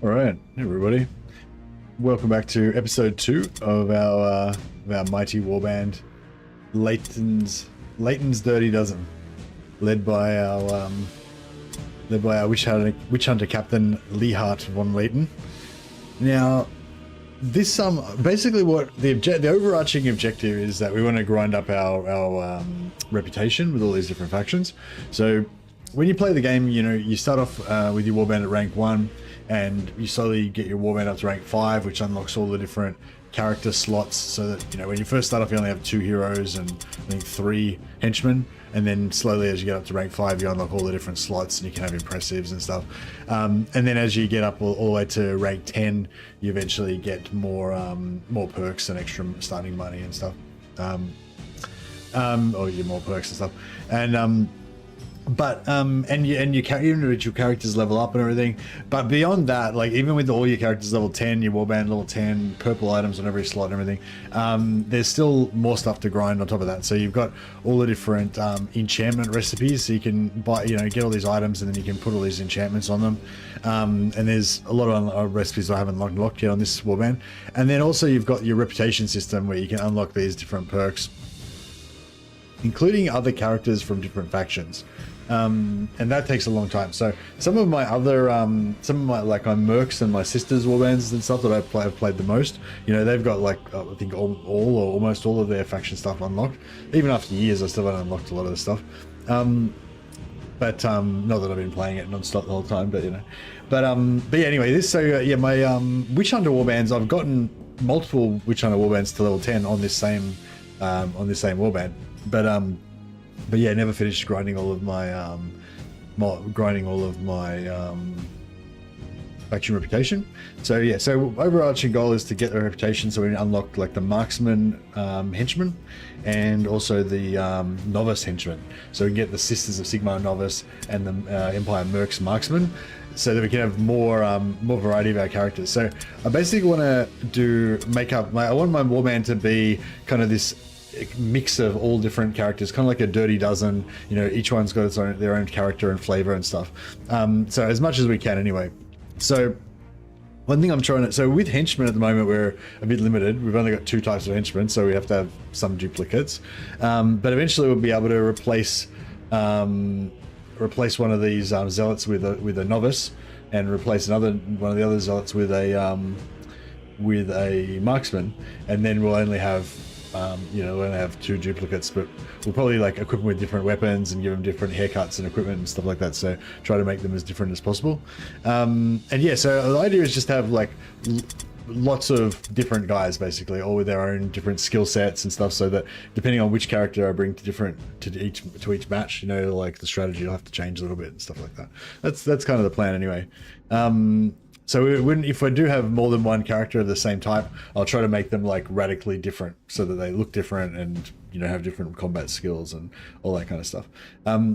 All right, everybody. Welcome back to episode 2 of our mighty warband, Leighton's Dirty Dozen, led by our witch hunter captain Leahart von Leighton. Now, this basically what the overarching objective is that we want to grind up our reputation with all these different factions. So when you play the game, you know, you start off with your warband at rank 1, and you slowly get your warband up to rank 5, which unlocks all the different character slots, so that, you know, when you first start off you only have 2 heroes and I think 3 henchmen, and then slowly as you get up to rank 5 you unlock all the different slots and you can have impressives and stuff, and then as you get up all the way to rank 10 you eventually get more perks and extra starting money and stuff, or you get more perks and stuff, and your individual characters level up and everything. But beyond that, like even with all your characters level 10, your warband level 10, purple items on every slot and everything, there's still more stuff to grind on top of that. So you've got all the different enchantment recipes, so you can buy, you know, get all these items and then you can put all these enchantments on them. And there's a lot of recipes I haven't unlocked yet on this warband. And then also you've got your reputation system where you can unlock these different perks, including other characters from different factions. And that takes a long time. So some of my like my mercs and my sisters warbands and stuff that I've played the most, you know, they've got like I think all or almost all of their faction stuff unlocked. Even after years I still haven't unlocked a lot of the stuff, but not that I've been playing it non-stop the whole time, but you know, but yeah, anyway, my witch hunter warbands, I've gotten multiple witch hunter warbands to level 10 on this same warband, but yeah, never finished grinding all of my faction reputation. So yeah, so overarching goal is to get the reputation, so we unlock like the Marksman henchman and also the Novice henchman, so we can get the Sisters of Sigmar Novice and the Empire Mercs Marksman, so that we can have more variety of our characters. So I basically want to I want my warband to be kind of this mix of all different characters, kind of like a Dirty Dozen, you know, each one's got their own character and flavor and stuff, so as much as we can anyway. So one thing so with henchmen at the moment we're a bit limited. We've only got 2 types of henchmen, so we have to have some duplicates, but eventually we'll be able to replace one of these zealots with a novice, and replace one of the other zealots with a marksman, and then we'll only have you know, we'll only have 2 duplicates, but we'll probably like equip them with different weapons and give them different haircuts and equipment and stuff like that, so try to make them as different as possible. And yeah, so the idea is just to have like lots of different guys basically, all with their own different skill sets and stuff, so that depending on which character I bring to each match, you know, like the strategy will have to change a little bit and stuff like that. That's kind of the plan anyway. So if I do have more than one character of the same type, I'll try to make them like radically different, so that they look different and, you know, have different combat skills and all that kind of stuff.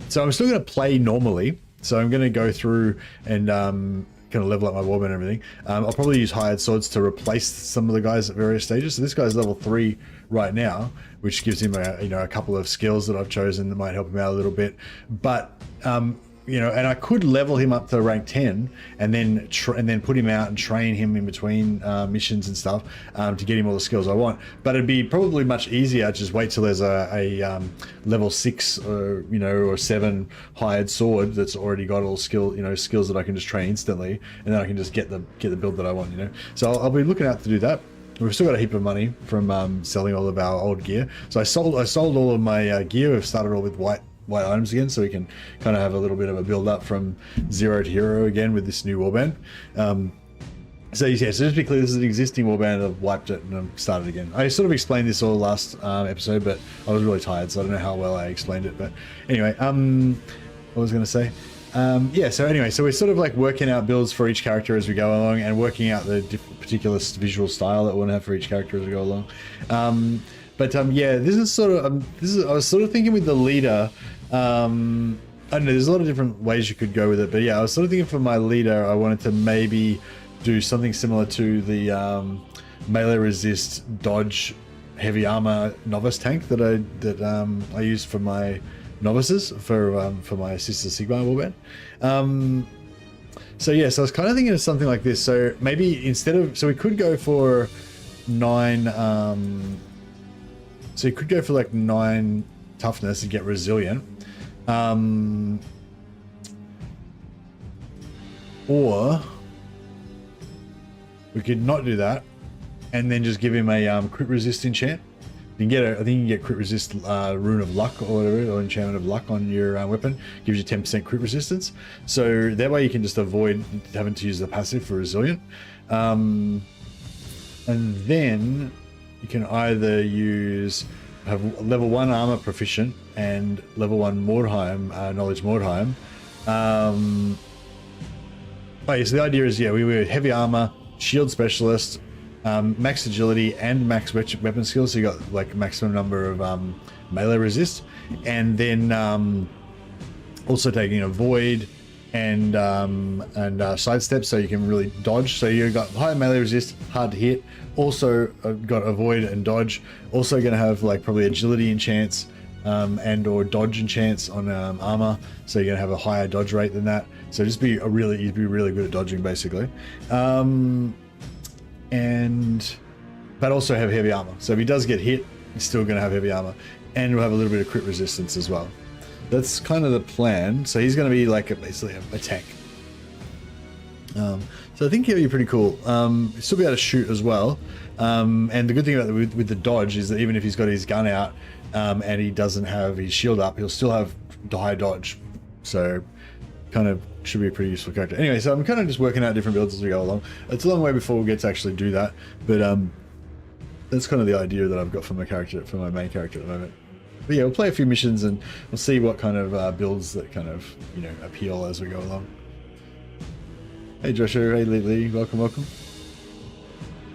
So I'm still going to play normally. So I'm going to go through and kind of level up my warband and everything. I'll probably use hired swords to replace some of the guys at various stages. So this guy's level 3 right now, which gives him a couple of skills that I've chosen that might help him out a little bit. But you know, and I could level him up to rank 10 and then put him out and train him in between missions and stuff, to get him all the skills I want. But it'd be probably much easier to just wait till there's a level 6 or 7 hired sword that's already got all skills that I can just train instantly, and then I can just get the build that I want, you know. So I'll be looking out to do that. We've still got a heap of money from selling all of our old gear. So I sold all of my gear. We've started all with white items again, so we can kind of have a little bit of a build up from 0 to hero again with this new warband. So yeah, so just be clear, this is an existing warband. I've wiped it and I've started again. I sort of explained this all last episode, but I was really tired, so I don't know how well I explained it. But anyway, what was I going to say? Yeah, so anyway, so we're sort of like working out builds for each character as we go along, and working out the particular visual style that we want to have for each character as we go along. Yeah, this is sort of I was sort of thinking with the leader. I don't know, there's a lot of different ways you could go with it, but yeah, I was sort of thinking for my leader, I wanted to maybe do something similar to the melee resist dodge heavy armor novice tank that I use for my novices, for my Sister Sigmar warband. So yeah, so I was kind of thinking of something like this. So maybe instead of, so we could go for 9, so you could go for like 9 toughness and get resilient. Or we could not do that and then just give him a crit resist enchant. You can get I think you can get crit resist rune of luck or whatever, or enchantment of luck on your weapon. Gives you 10% crit resistance. So that way you can just avoid having to use the passive for resilient. And then you can either have level 1 armor proficient and level 1 Mordheim, knowledge Mordheim. Oh yeah, so the idea is, yeah, we were heavy armor, shield specialist, max agility and max weapon skills, so you got like maximum number of melee resist, and then also taking a void and sidestep, so you can really dodge. So you got high melee resist, hard to hit. Also got avoid and dodge. Also going to have like probably agility enchants and or dodge enchants on armor, so you're going to have a higher dodge rate than that. So just you'd be really good at dodging basically. But also have heavy armor. So if he does get hit, he's still going to have heavy armor, and we'll have a little bit of crit resistance as well. That's kind of the plan. So he's going to be like basically a tank. So I think he'll be pretty cool. He'll still be able to shoot as well. And the good thing about with the dodge is that even if he's got his gun out and he doesn't have his shield up, he'll still have high dodge. So kind of should be a pretty useful character. Anyway, so I'm kind of just working out different builds as we go along. It's a long way before we get to actually do that, but that's kind of the idea that I've got for my character, for my main character at the moment. But yeah, we'll play a few missions and we'll see what kind of builds that kind of, you know, appeal as we go along. Hey Joshua, hey Lee, welcome. You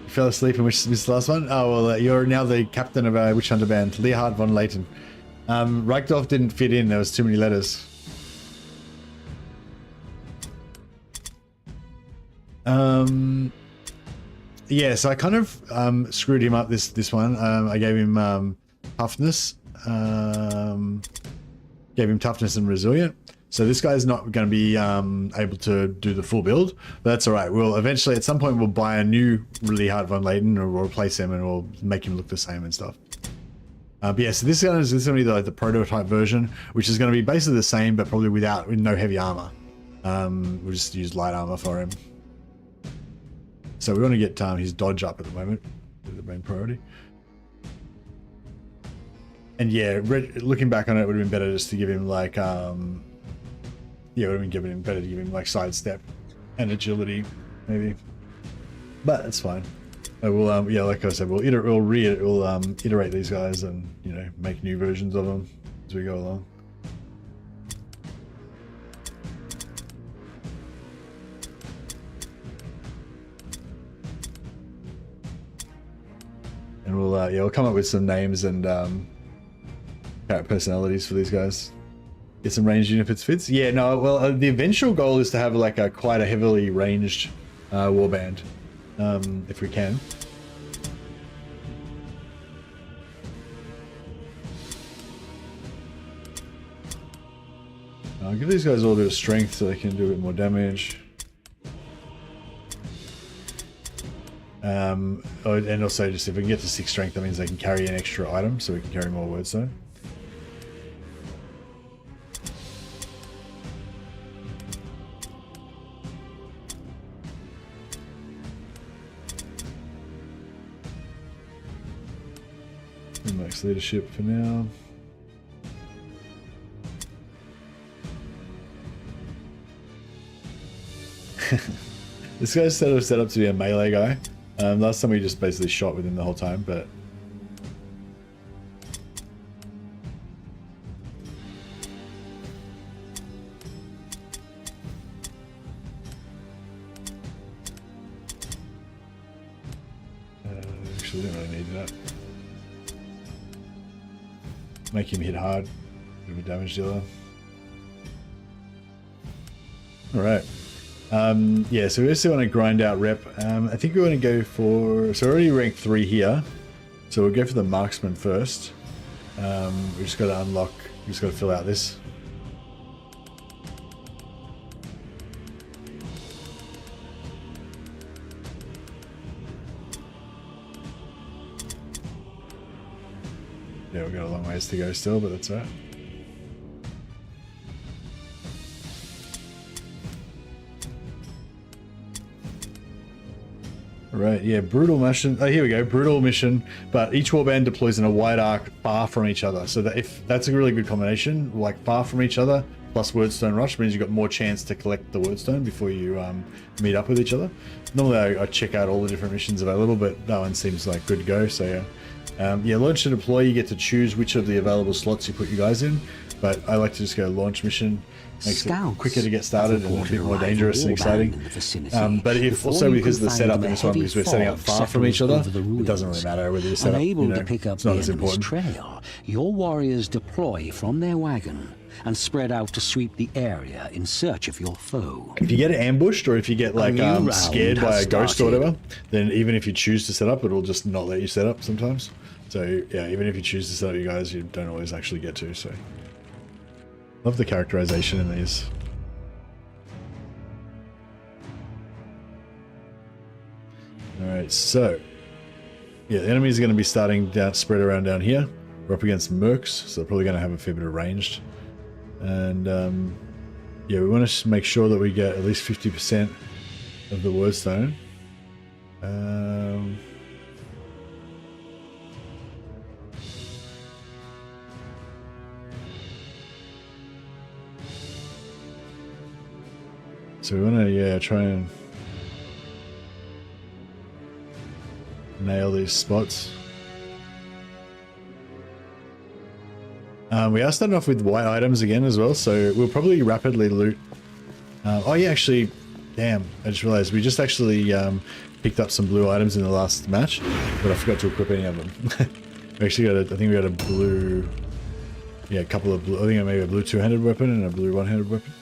fell asleep and missed the last one? Oh well, you're now the captain of a Witch Hunter band, Leonhard von Leighton. Reichdorf didn't fit in, there was too many letters. Yeah, so I kind of screwed him up this one. I gave him toughness, gave him toughness and resilient. So this guy's not going to be able to do the full build, but that's all right. We'll eventually, at some point, we'll buy a new Leonhard von Leighton, or we'll replace him, and we'll make him look the same and stuff. But yeah, so this is going to be the prototype version, which is going to be basically the same, but probably with no heavy armor. We'll just use light armor for him. So we want to get his dodge up at the moment, the main priority. And yeah, looking back on it, it would have been better just to give him like, yeah, it would have been better to give him like sidestep and agility, maybe. But it's fine. We'll, yeah, like I said, we'll iterate these guys and, you know, make new versions of them as we go along. And we'll, yeah, we'll come up with some names and personalities for these guys. Get some ranged units fits. Yeah, no, well, the eventual goal is to have like quite a heavily ranged warband, if we can. I'll give these guys a little bit of strength so they can do a bit more damage. And also, just if we can get to 6 strength, that means they can carry an extra item, so we can carry more wordstone. Max leadership for now. This guy's set up to be a melee guy. Last time we just basically shot with him the whole time, but actually don't really need that. Make him hit hard, bit of a damage dealer. Alright. Yeah, so we just want to grind out rep. I think we want to go for... So we're already ranked 3 here. So we'll go for the Marksman first. We just got to unlock... We just got to fill out this. we've got a long ways to go still, but that's all right. Right, yeah, brutal mission. Oh, here we go, brutal mission. But each warband deploys in a wide arc far from each other. So that if that's a really good combination, like far from each other plus Wordstone Rush means you've got more chance to collect the Wordstone before you meet up with each other. Normally I check out all the different missions available, but that one seems like good to go. So yeah, yeah, launch and deploy. You get to choose which of the available slots you put you guys in. But I like to just go launch mission. Makes it quicker to get started and a bit more dangerous and exciting. But if also because of the setup in this one, because we're setting up far from each other, it doesn't really matter whether you set up, you know, it's not as important. Trail, your warriors deploy from their wagon and spread out to sweep the area in search of your foe. If you get ambushed or if you get like scared by a ghost or whatever, then even if you choose to set up, it'll just not let you set up sometimes. So yeah, even if you choose to set up, you guys, you don't always actually get to. So. Love the characterization in these. Alright, so yeah, the enemies are going to be starting down, spread around down here. We're up against mercs, so they're probably going to have a fair bit of ranged. And yeah, we want to make sure that we get at least 50% of the Wordstone. So we want to, yeah, try and nail these spots. We are starting off with white items again as well, so we'll probably rapidly loot. Oh yeah, actually, damn, I just realized we just actually picked up some blue items in the last match, but I forgot to equip any of them. We actually got I think we got a blue, yeah, a couple of blue, I think maybe a blue two-handed weapon and a blue one-handed weapon.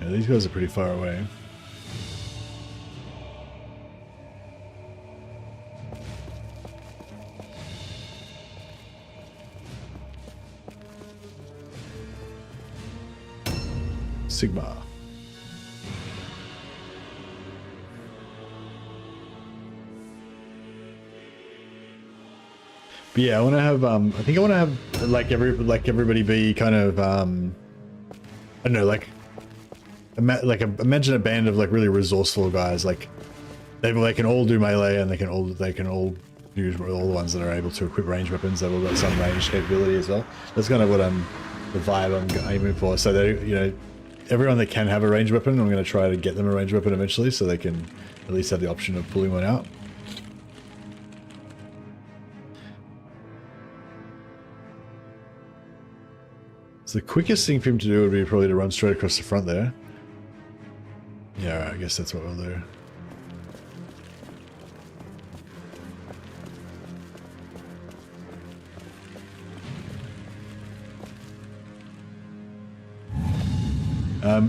These guys are pretty far away. Sigma. But yeah, I want to have. I think I want to have like everybody be kind of. I don't know, like. Imagine a band of like really resourceful guys. Like they can all do melee and they can all use all the ones that are able to equip range weapons. They've all got some range capability as well. That's kind of what the vibe I'm aiming for. So they, you know, everyone that can have a range weapon, I'm going to try to get them a range weapon eventually, so they can at least have the option of pulling one out. So the quickest thing for him to do would be probably to run straight across the front there. Yeah, right, I guess that's what we'll do.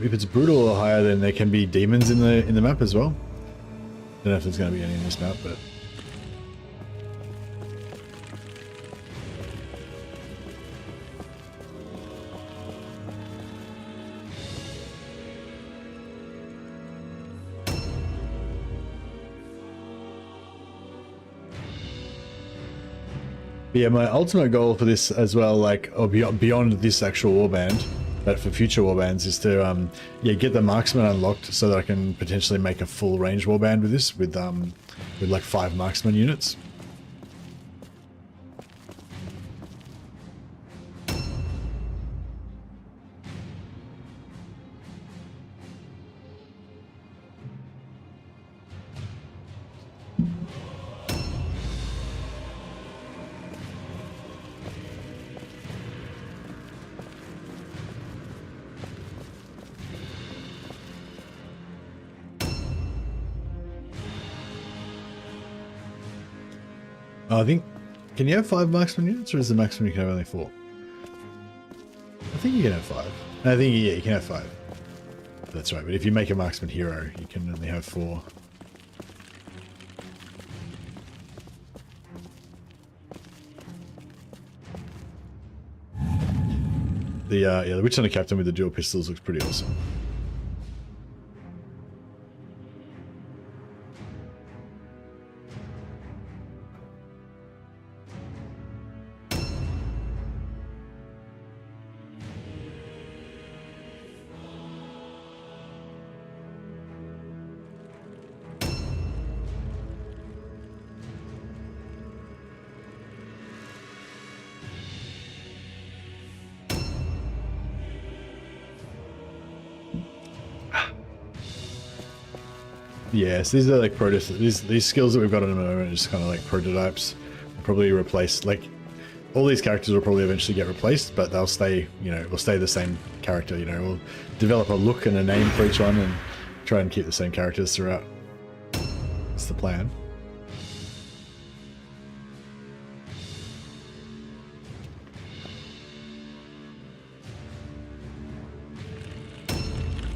If it's brutal or higher, then there can be demons in the map as well. Don't know if there's going to be any in this map, but yeah, my ultimate goal for this as well, like, or beyond this actual warband, but for future warbands, is to yeah, get the Marksman unlocked so that I can potentially make a full range warband with this, with like 5 Marksman units. I think, can you have 5 Marksman units, or is the maximum you can have only 4? I think you can have 5. I think, yeah, you can have 5. That's right, but if you make a Marksman hero, you can only have 4. The Witch Hunter Captain with the dual pistols looks pretty awesome. Yes, these are like these skills that we've got at the moment are just kind of like prototypes. We'll probably replace, like, all these characters will probably eventually get replaced, but they'll stay, you know, we'll stay the same character, you know, we'll develop a look and a name for each one and try and keep the same characters throughout. That's the plan.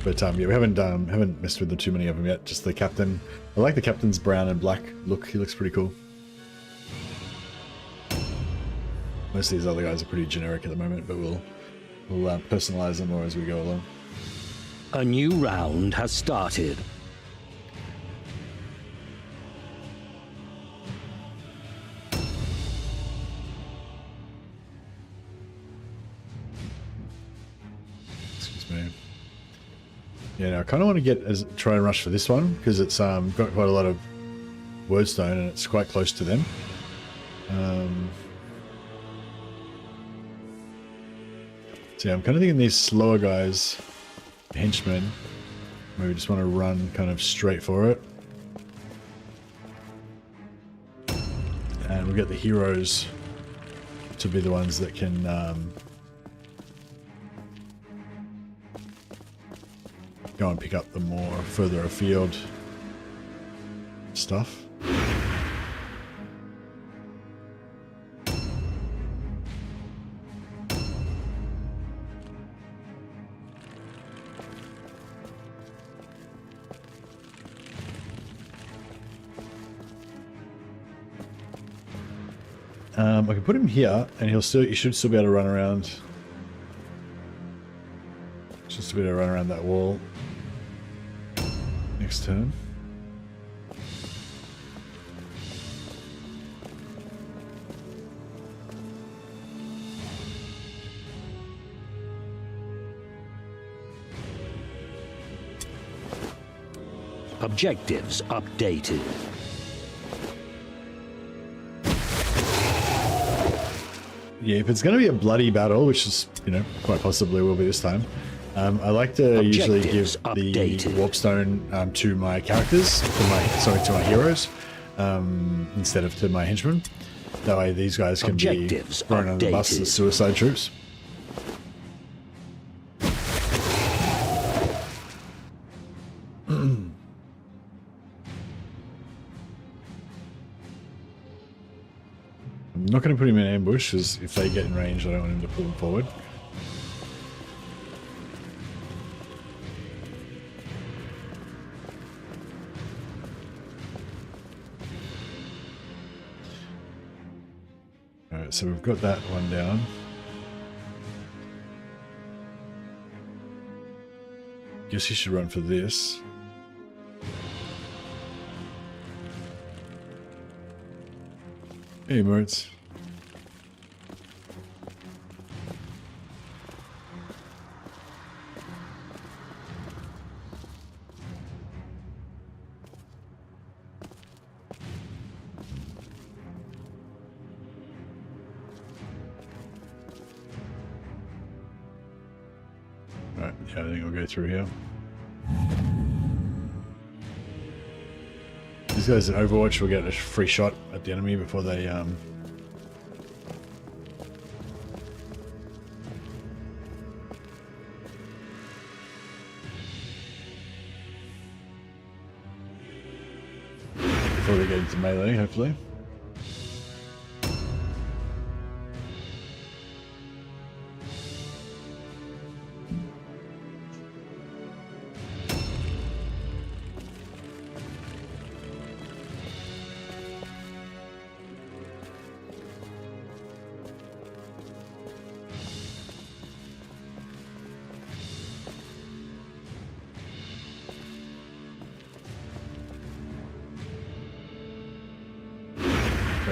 But yeah, we haven't messed with too many of them yet. Just the captain. I like the captain's brown and black look. He looks pretty cool. Most of these other guys are pretty generic at the moment, but we'll personalize them more as we go along. A new round has started. Excuse me. Yeah, no, I kind of want to try and rush for this one because it's got quite a lot of wordstone and it's quite close to them. So yeah, I'm kind of thinking these slower guys, henchmen, maybe just want to run kind of straight for it. And we'll get the heroes to be the ones that can go and pick up the more further afield stuff. I can put him here, and he should still be able to run around. Should still be able to run around that wall. Next turn. Objectives updated. Yeah, if it's going to be a bloody battle, which is, you know, quite possibly will be this time, I like to usually give the warp stone to my characters, to my heroes, instead of to my henchmen. That way these guys can be thrown under the bus as suicide troops. I'm not going to put him in ambush, because if they get in range, I don't want him to pull them forward. Alright, so we've got that one down. Guess he should run for this. Hey, Moritz. Alright, yeah, I think I'll go through here. These guys in Overwatch will get a free shot at the enemy before they get into melee, hopefully.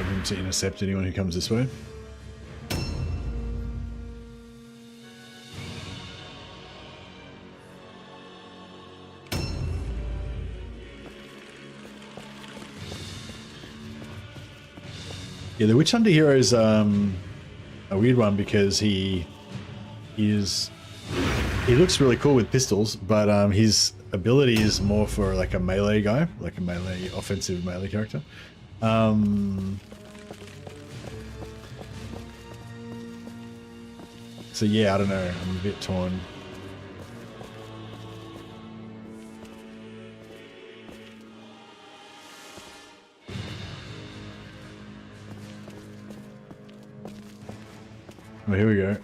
him to intercept anyone who comes this way. Yeah, the Witch Hunter hero is a weird one because he looks really cool with pistols, but his ability is more for like a melee guy, like a melee offensive melee character. So yeah, I don't know. I'm a bit torn. Oh, here we go.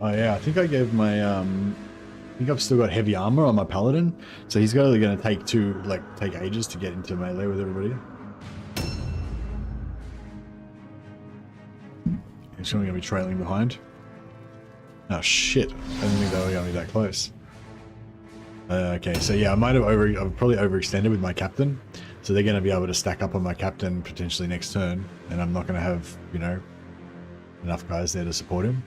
Oh yeah, I think I gave my I think I've still got heavy armor on my paladin, so he's only going to take ages to get into melee with everybody. He's only going to be trailing behind. Oh shit! I didn't think they were going to be that close. Okay, so yeah, I've probably overextended with my captain, so they're going to be able to stack up on my captain potentially next turn, and I'm not going to have, you know, enough guys there to support him.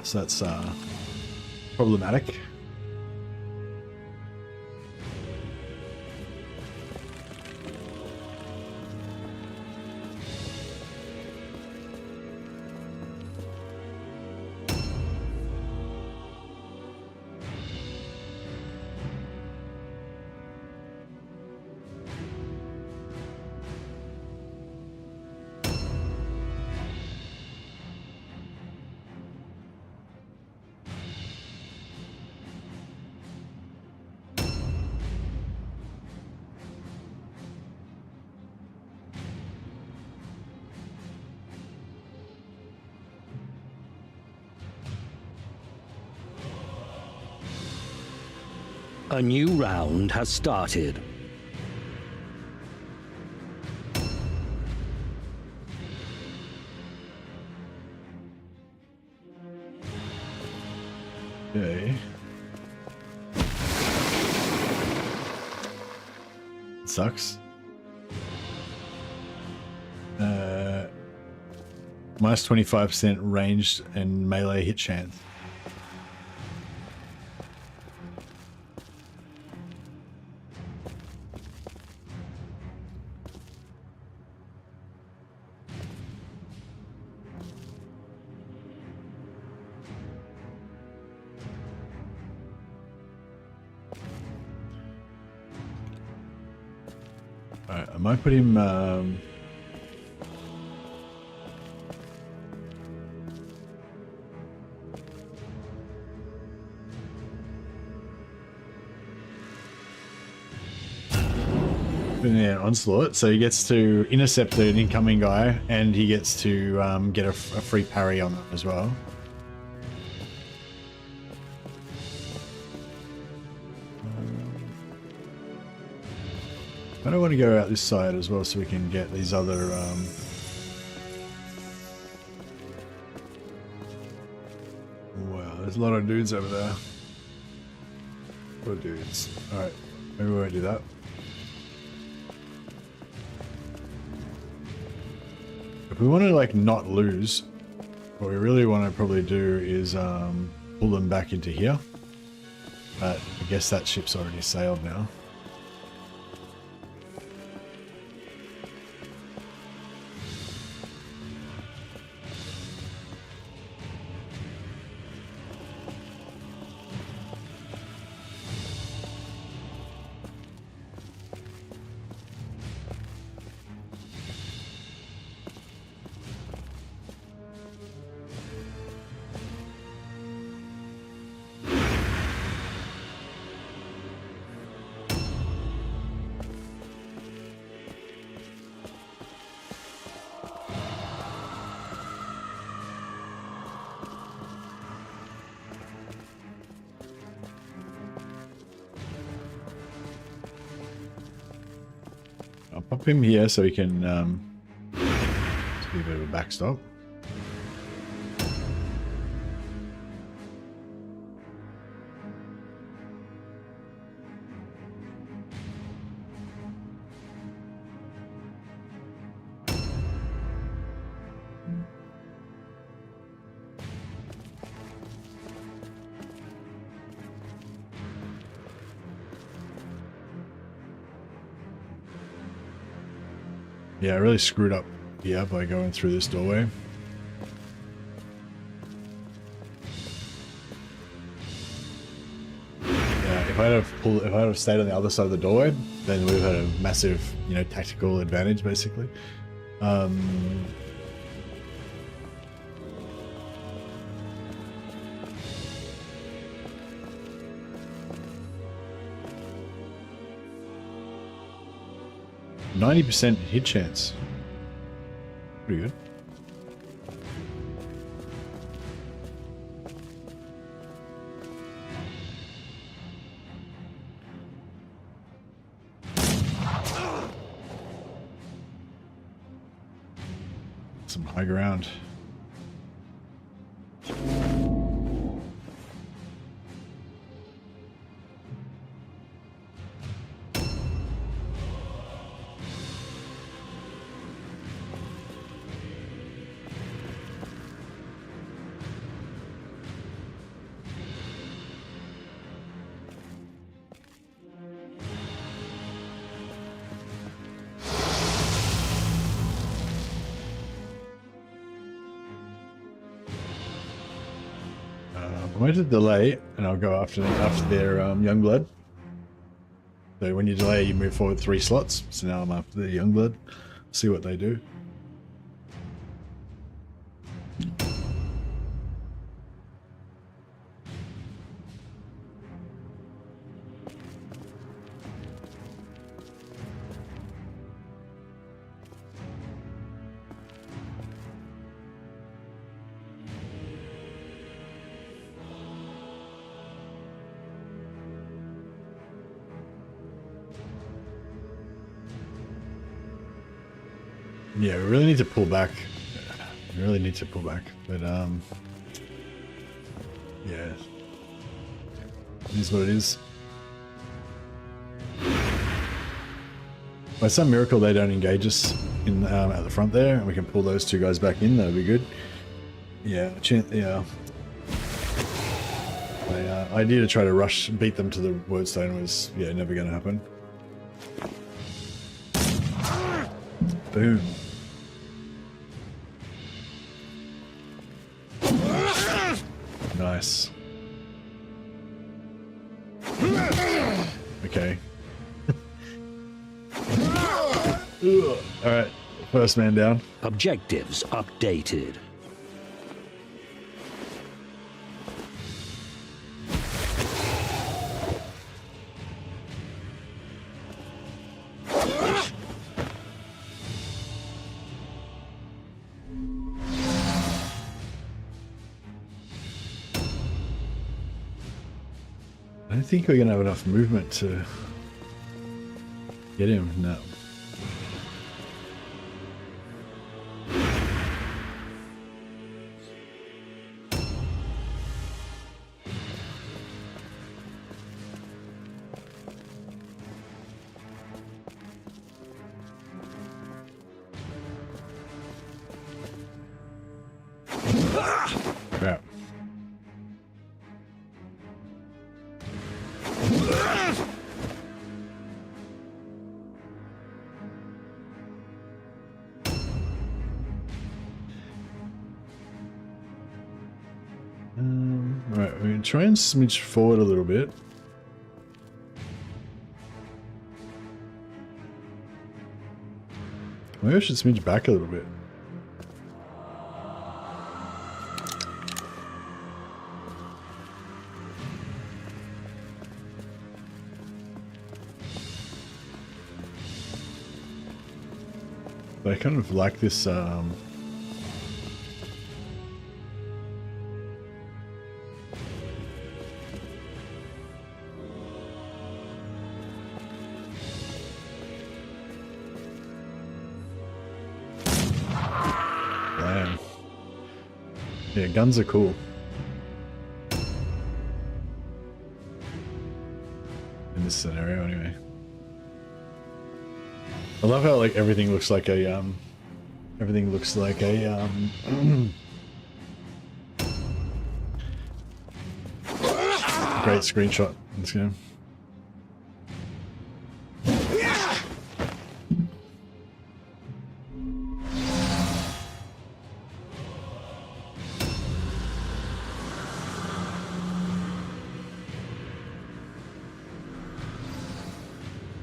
So that's problematic. A new round has started. Okay. Sucks. Minus 25% ranged and melee hit chance. Alright, I might put him yeah, onslaught, so he gets to intercept an incoming guy, and he gets to get a free parry on them as well. I don't want to go out this side as well, so we can get these other. Wow, there's a lot of dudes over there. Poor dudes. All right, maybe we won't do that. If we want to like not lose, what we really want to probably do is pull them back into here. But I guess that ship's already sailed now. Pop him here so he can just be a bit of a backstop. Yeah, I really screwed up here by going through this doorway. Yeah, if I'd have stayed on the other side of the doorway, then we'd have had a massive, you know, tactical advantage basically. 90% hit chance. Pretty good. Some high ground. I'm going to delay, and I'll go after their Youngblood. So when you delay, you move forward 3 slots. So now I'm after the Youngblood. See what they do. Yeah, we really need to pull back. We really need to pull back, but yeah, it is what it is. By some miracle, they don't engage us in at the front there, and we can pull those 2 guys back in. That'd be good. Yeah, yeah. My idea to try to beat them to the Wordstone was, yeah, never going to happen. Boom. Nice. Okay. Alright, first man down. Objectives updated. I don't think we're going to have enough movement to get him. No. Crap. Right, we're going to try and smidge forward a little bit. Maybe I should smidge back a little bit. But I kind of like this Yeah, guns are cool. In this scenario, anyway. I love how like everything looks like a great screenshot in this game.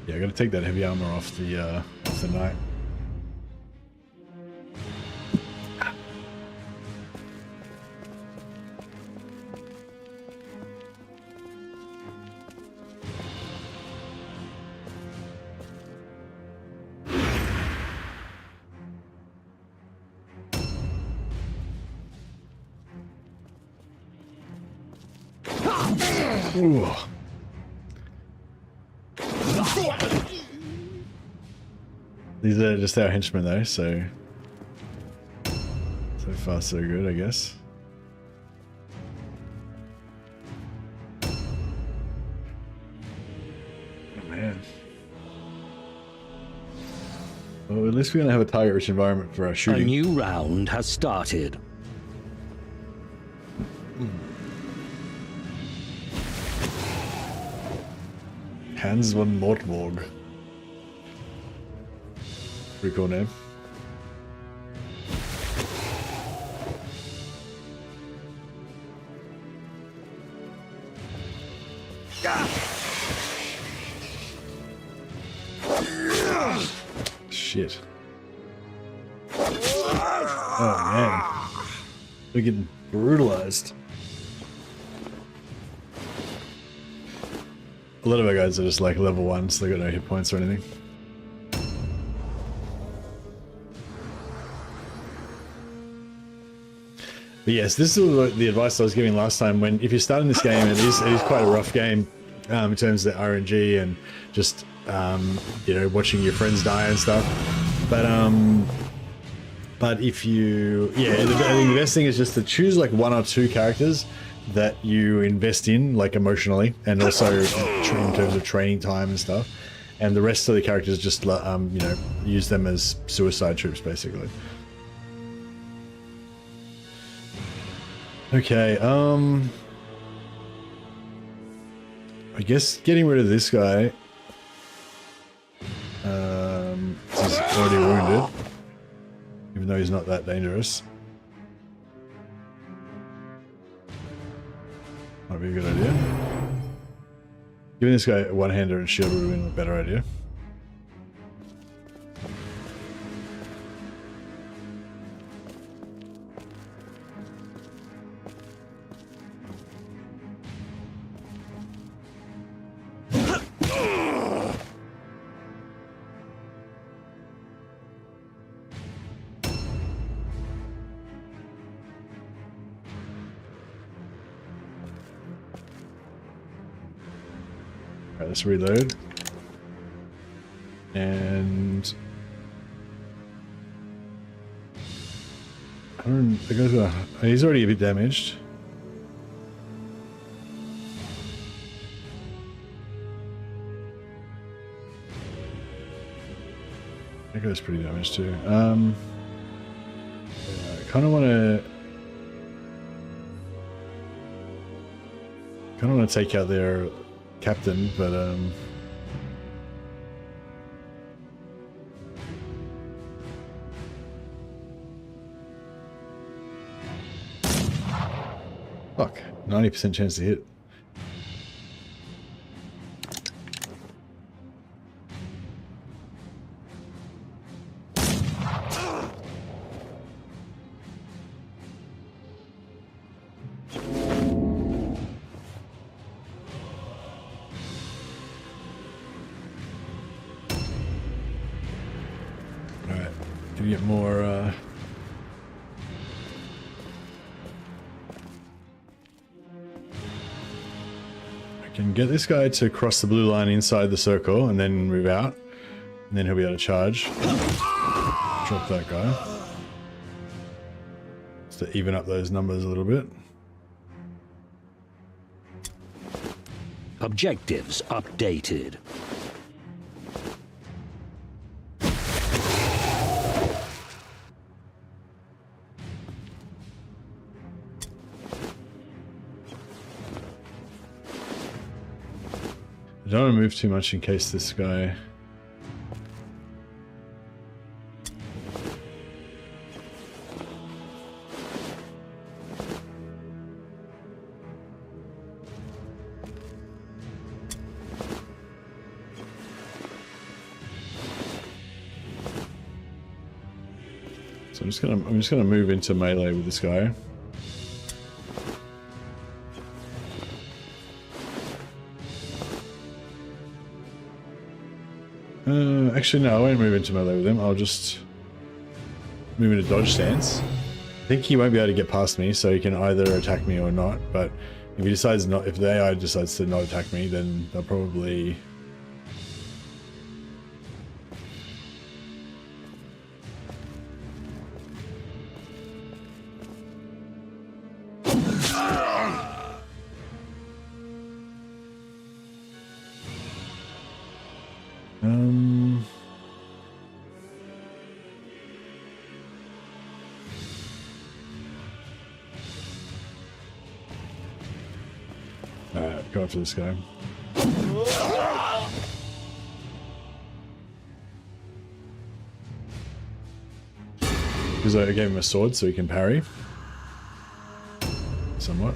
Yeah, I gotta take that heavy armor off the knight. Ooh. These are just our henchmen though, so far so good, I guess. Oh man. Well, at least we're gonna have a target-rich environment for our shooting. A new round has started. Hans von Mortborg. Pretty cool name. Shit. Oh man. We're getting brutalized. A lot of our guys are just like level 1, so they got no hit points or anything. But yes, this is the advice I was giving last time. When if you're starting this game, it is quite a rough game in terms of the RNG and just you know, watching your friends die and stuff. But if you, yeah, I think the best thing is just to choose like 1 or 2 characters that you invest in, like emotionally, and also in terms of training time and stuff. And the rest of the characters just, you know, use them as suicide troops, basically. Okay, I guess getting rid of this guy. He's already wounded, even though he's not that dangerous. Might be a good idea. Giving this guy a one-hander and shield would have been a better idea. Let's reload. And he's already a bit damaged. That guy's pretty damaged too. I kind of want to take out their captain, but fuck, 90% chance to hit. Get more I can get this guy to cross the blue line inside the circle and then move out, and then he'll be able to charge. Drop that guy. to even up those numbers a little bit. Objectives updated. I don't want to move too much in case this guy... So I'm just gonna move into melee with this guy. Actually, no, I won't move into melee with him. I'll just move into dodge stance. I think he won't be able to get past me, so he can either attack me or not. But if he decides not, if the AI decides to not attack me, then they'll probably... Alright, go after this guy. Because I gave him a sword so he can parry. Somewhat.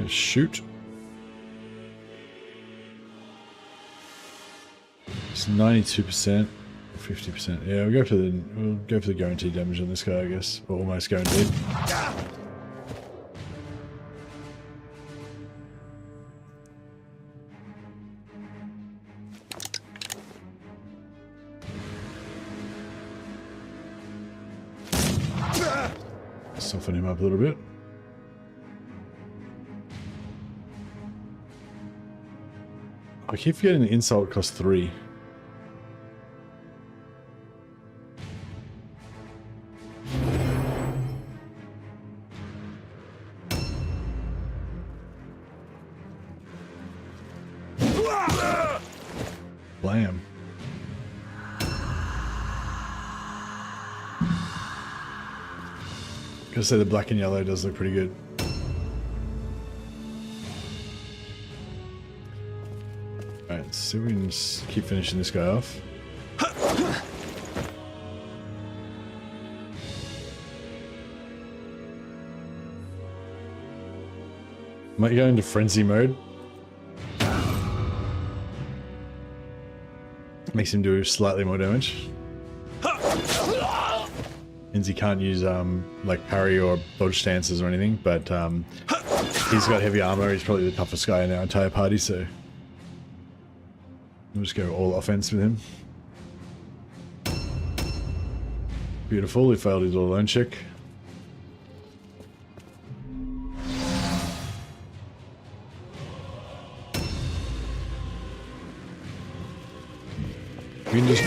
Shoot. It's 92%, 50%. Yeah, we'll go for the guaranteed damage on this guy, I guess, or almost guaranteed. Soften him up a little bit. I keep forgetting the insult costs 3. Blam. Gotta say the black and yellow does look pretty good. Alright, so we can just keep finishing this guy off. Might go into frenzy mode. Makes him do slightly more damage. Means he can't use like parry or dodge stances or anything, but he's got heavy armor. He's probably the toughest guy in our entire party, so we'll just go all offense with him. Beautiful, he failed his all alone check. We can just...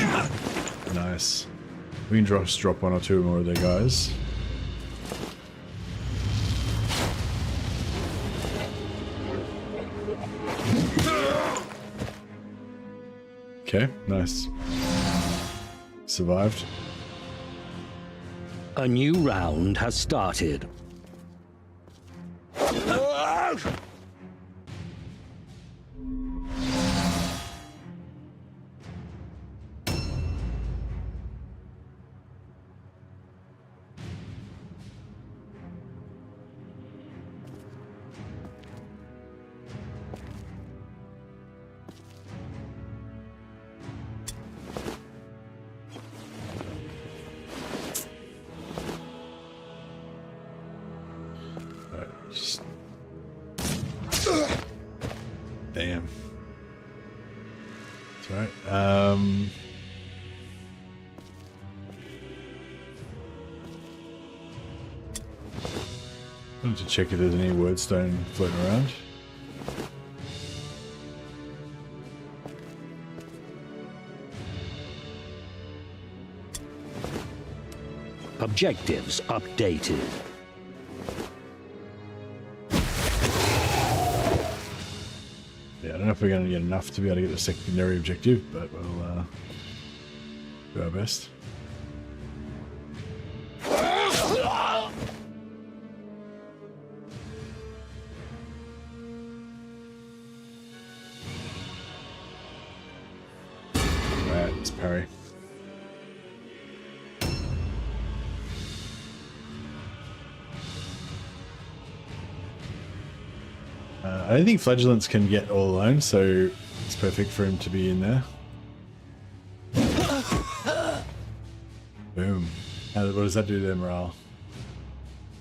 Nice. We can just drop 1 or 2 more of their guys. Okay, nice. Survived. A new round has started. Damn. That's right. I wanted to check if there's any wordstone floating around. Objectives updated. Yeah, I don't know if we're going to get enough to be able to get the secondary objective, but we'll do our best. Right, let's parry. I don't think Flagellants can get all alone, so it's perfect for him to be in there. Boom. What does that do to their morale?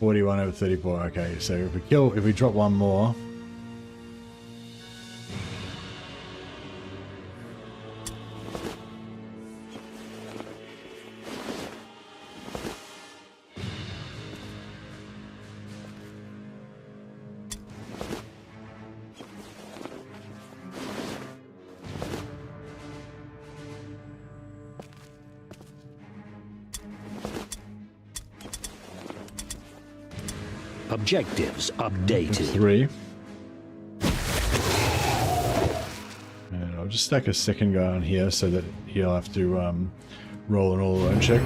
41 over 34. Okay, so if we drop one more. Objectives updated. 3. And I'll just stack a second guy on here so that he'll have to roll an all-alone check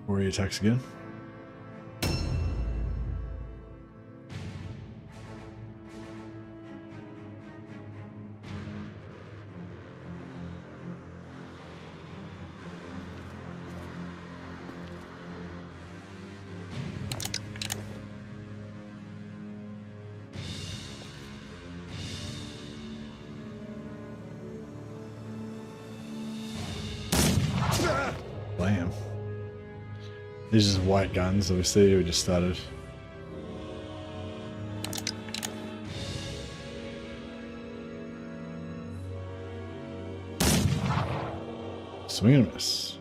before he attacks again. Blam. These are just white guns, obviously, we just started. Swing and a miss.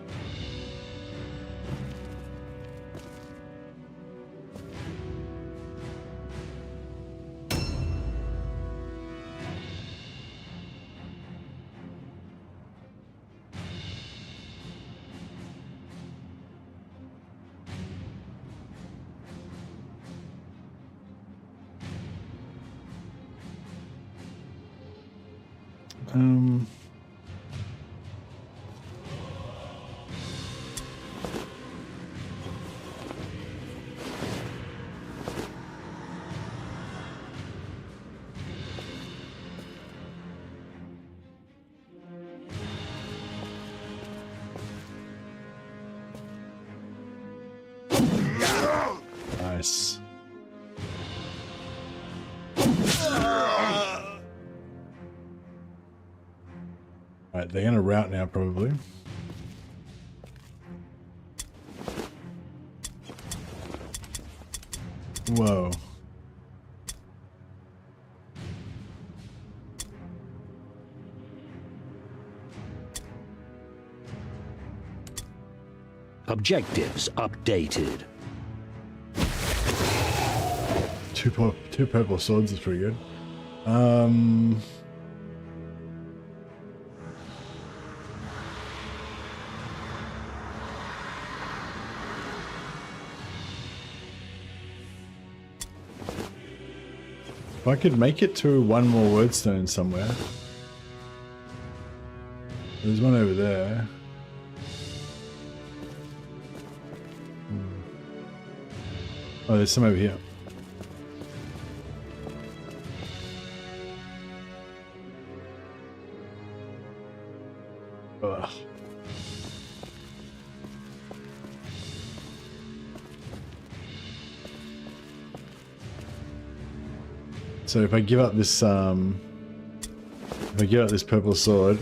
Nice. Alright, they're gonna route now, probably. Whoa. Objectives updated. Two purple swords is pretty good. If I could make it to one more wordstone somewhere. There's one over there. Oh, there's some over here. Ugh. So if I give up this purple sword,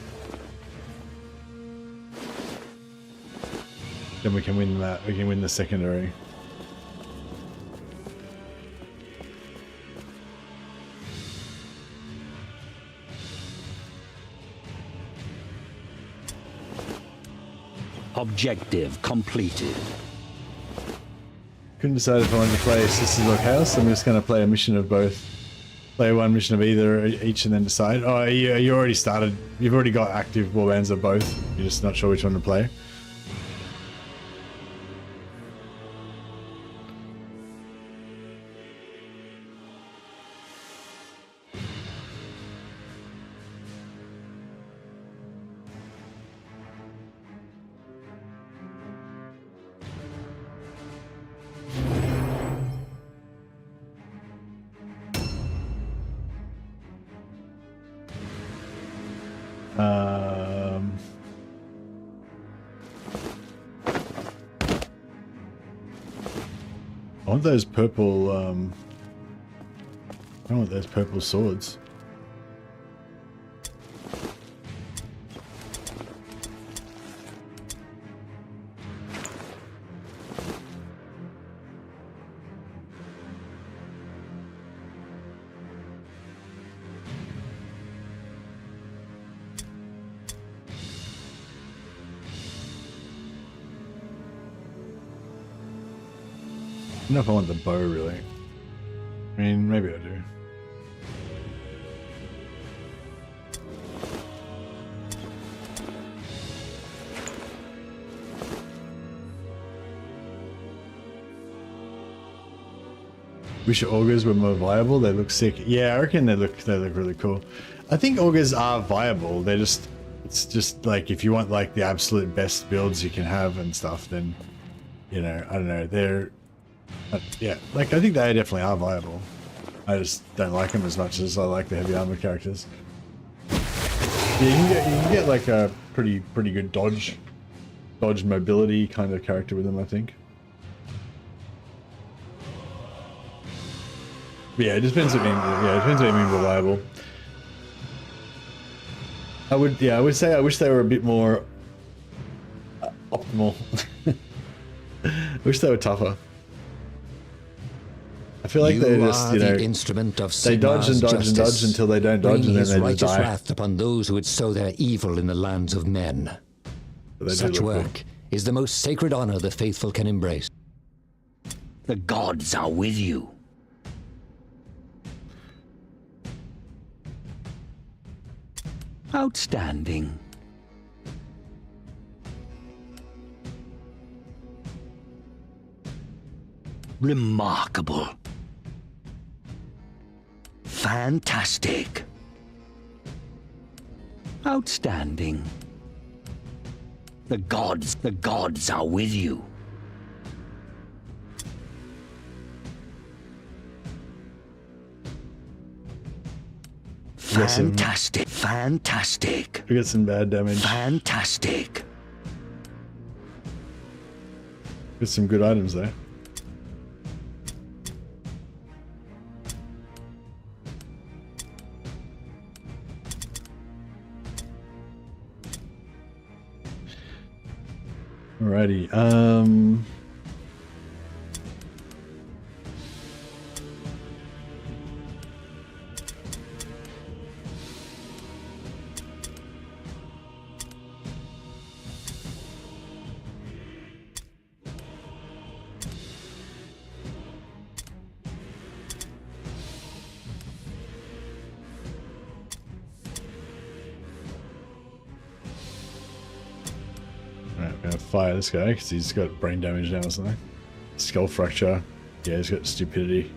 then we can win that. We can win the secondary. Objective completed. Couldn't decide if I wanted to play Sisters of Chaos. I'm just going to play a mission of both. Play one mission of either each and then decide. Oh, you already started. You've already got active warbands of both. You're just not sure which one to play. I want those purple, I want those purple swords. I don't know if I want the bow, really. I mean, maybe I do. Wish augers were more viable. They look sick. Yeah, I reckon they look really cool. I think augers are viable. They're just, it's just like if you want like the absolute best builds you can have and stuff, then, you know, I don't know. They're yeah, like I think they definitely are viable. I just don't like them as much as I like the heavy armor characters. Yeah, you can get like a pretty good dodge mobility kind of character with them, I think. But yeah, it depends on being reliable. I would say I wish they were a bit more optimal. I wish they were tougher. I feel like they just, you know, instrument of they dodge and dodge and dodge until they don't dodge, and then they just die. Wrath upon those who would sow their evil in the lands of men. Such work is the most sacred honor the faithful can embrace. The gods are with you. Outstanding. Remarkable. Fantastic. Outstanding. The gods are with you. Fantastic. Fantastic. We got some bad damage. Fantastic. Got some good items there. Alrighty, fire this guy because he's got brain damage now or something. Skull fracture. Yeah, he's got stupidity.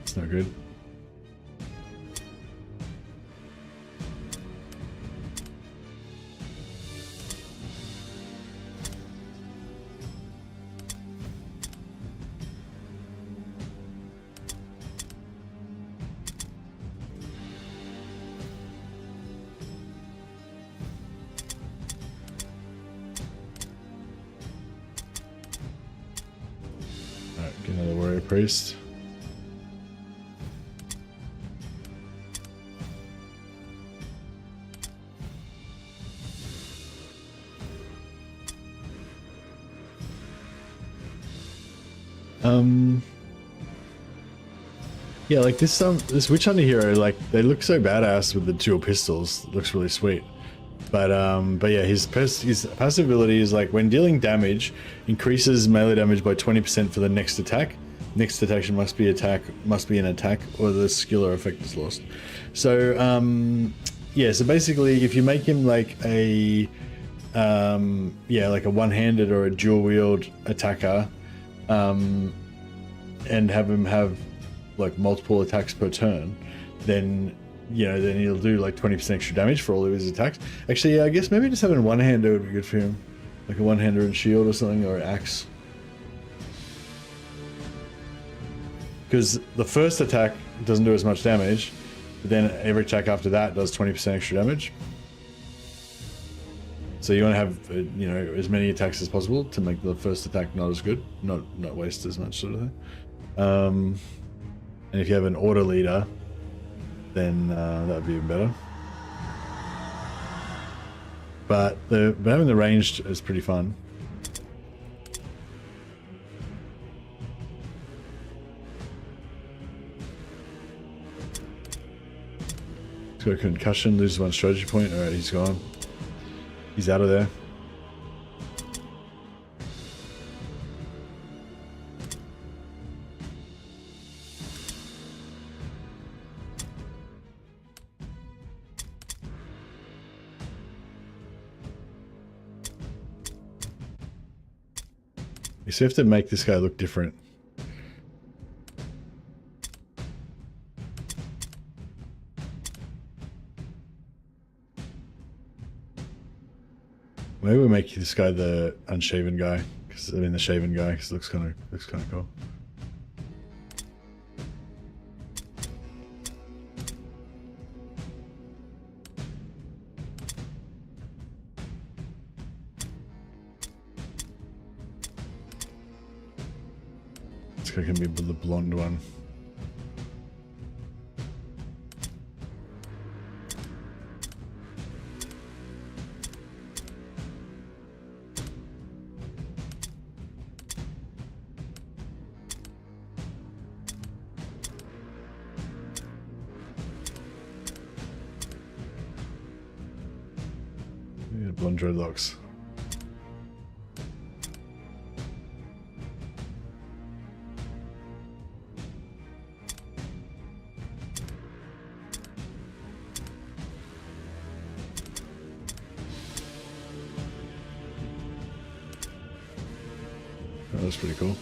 It's not good. Priest. Yeah, like this Witch Hunter hero, like they look so badass with the dual pistols. It looks really sweet. But yeah, his passive ability is like when dealing damage, increases melee damage by 20% for the next attack. Next attack must be an attack, or the skill or effect is lost. So yeah, so basically, if you make him like a like a one-handed or a dual-wield attacker, and have him have like multiple attacks per turn, then then he'll do like 20% extra damage for all of his attacks. Actually, yeah, I guess maybe just having one-hander would be good for him, like a one-hander and shield or something, or an axe. Because the first attack doesn't do as much damage, but then every attack after that does 20% extra damage. So you want to have you know, as many attacks as possible to make the first attack not as good, not waste as much, sort of thing. And if you have an order leader, then that would be even better. But having the ranged is pretty fun. He's got a concussion, loses one strategy point. Alright, he's gone. He's out of there. You still have to make this guy look different. Maybe we'll make this guy the unshaven guy, because I mean the shaven guy, because it looks kind of cool. This guy can be the blonde one. Blonde dreadlocks. That was pretty cool.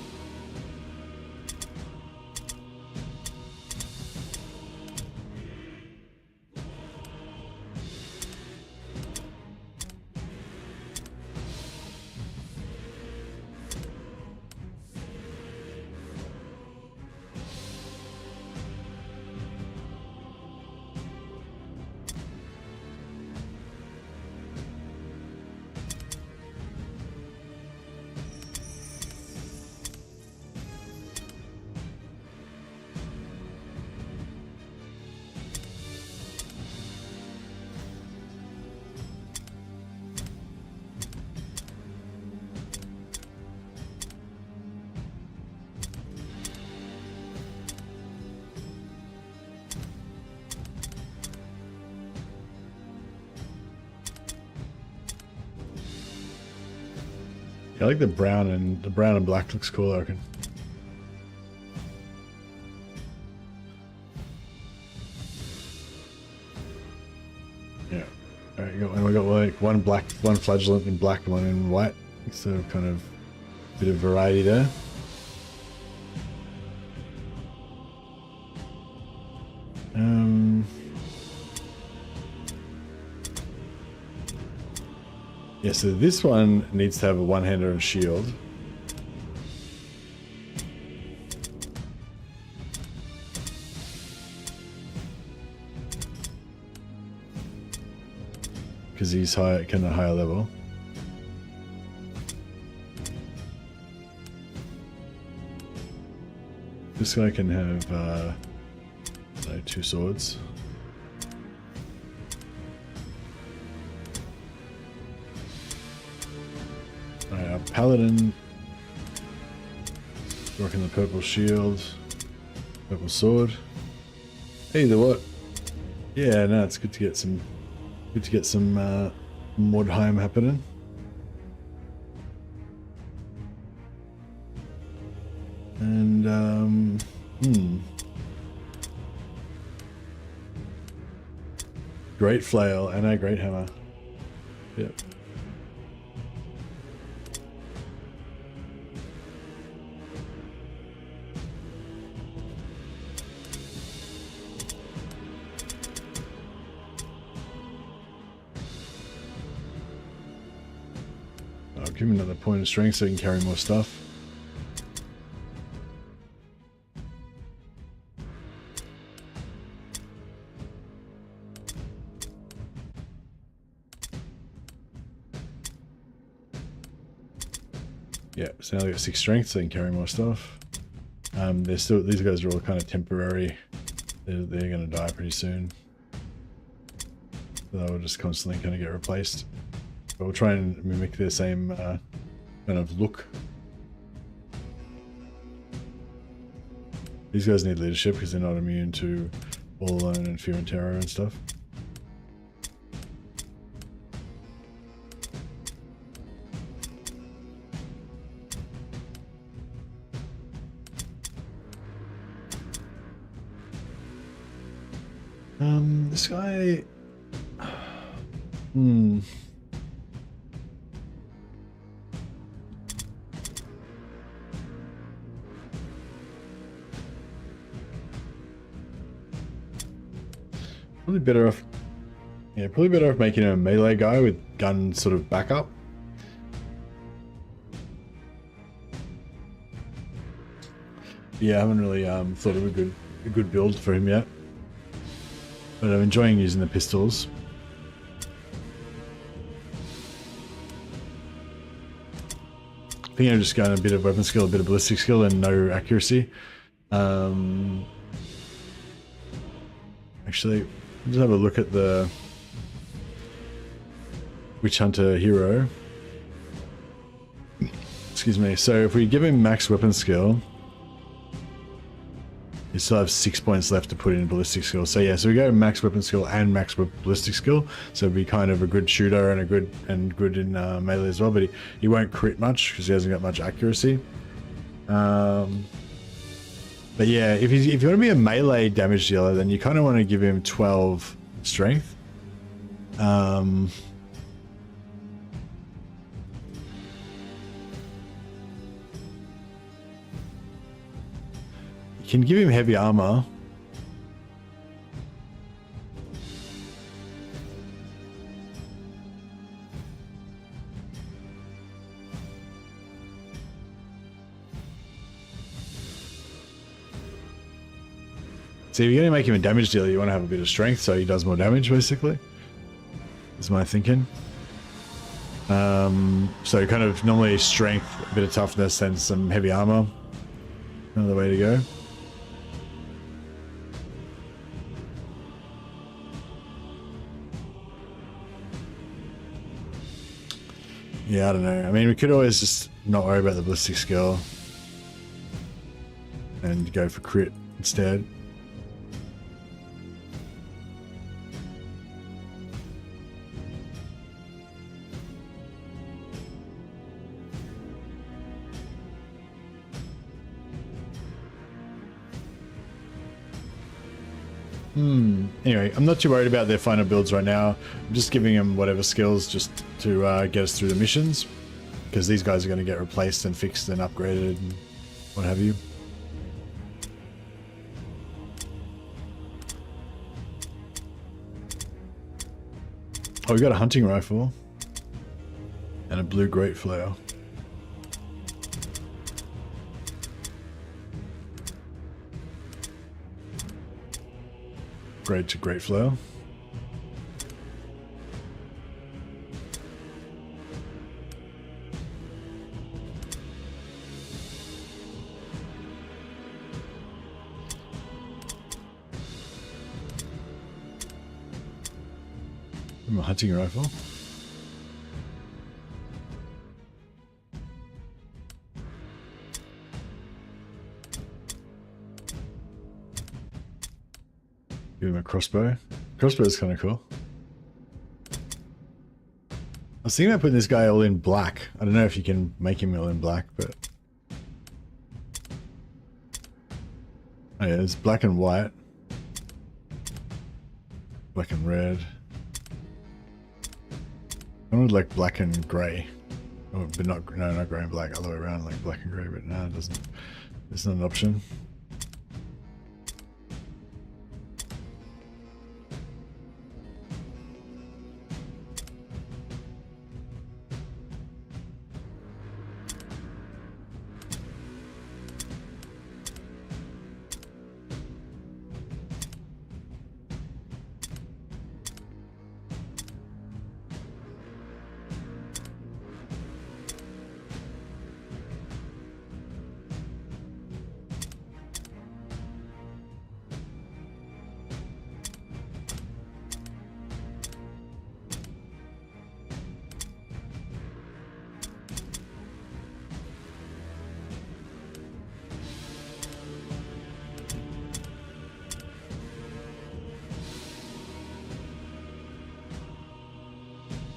I like the brown and black looks cool, I reckon. Yeah. Alright, we got like one black, one flagellant in black, one in white. So kind of bit of variety there. Yeah, so this one needs to have a one-hander and shield. Because he's kind of higher level. This guy can have two swords. Paladin, rocking the purple shield, purple sword. Either what? Yeah, no, it's good to get some Mordheim happening. And great flail and a great hammer. Yep. Give him another point of strength so he can carry more stuff. Yeah, so now they got 6 strength, so they can carry more stuff. They're still, these guys are all kind of temporary. They're going to die pretty soon. So they'll just constantly kind of get replaced. But we'll try and mimic their same kind of look. These guys need leadership because they're not immune to all alone and fear and terror and stuff. This guy... Probably better off... Yeah, probably better off making a melee guy with gun sort of backup. Yeah, I haven't really thought of a good build for him yet. But I'm enjoying using the pistols. I think I'm just going a bit of weapon skill, a bit of ballistic skill, and no accuracy. Actually, just have a look at the Witch Hunter hero. Excuse me. So if we give him max weapon skill, you still have 6 points left to put in ballistic skill. So yeah, so we go max weapon skill and max ballistic skill. So it'd be kind of a good shooter and good in melee as well. But he won't crit much because he hasn't got much accuracy. But yeah, if you want to be a melee damage dealer, then you kind of want to give him 12 strength. You can give him heavy armor. See, if you're going to make him a damage dealer, you want to have a bit of strength so he does more damage, basically. Is my thinking. So kind of normally strength, a bit of toughness, and some heavy armor. Another way to go. Yeah, I don't know. I mean, we could always just not worry about the ballistic skill and go for crit instead. Anyway, I'm not too worried about their final builds right now. I'm just giving them whatever skills just to get us through the missions, because these guys are going to get replaced and fixed and upgraded and what have you. Oh, we got a hunting rifle and a blue great flail. Upgrade to great flail. A hunting rifle. Give him a crossbow. Crossbow is kind of cool. I was thinking about putting this guy all in black. I don't know if you can make him all in black, but... Oh yeah, it's black and white. Black and red. I would like black and grey. Oh, but not grey and black, all the way around, like black and grey, but no, it doesn't. It's not an option.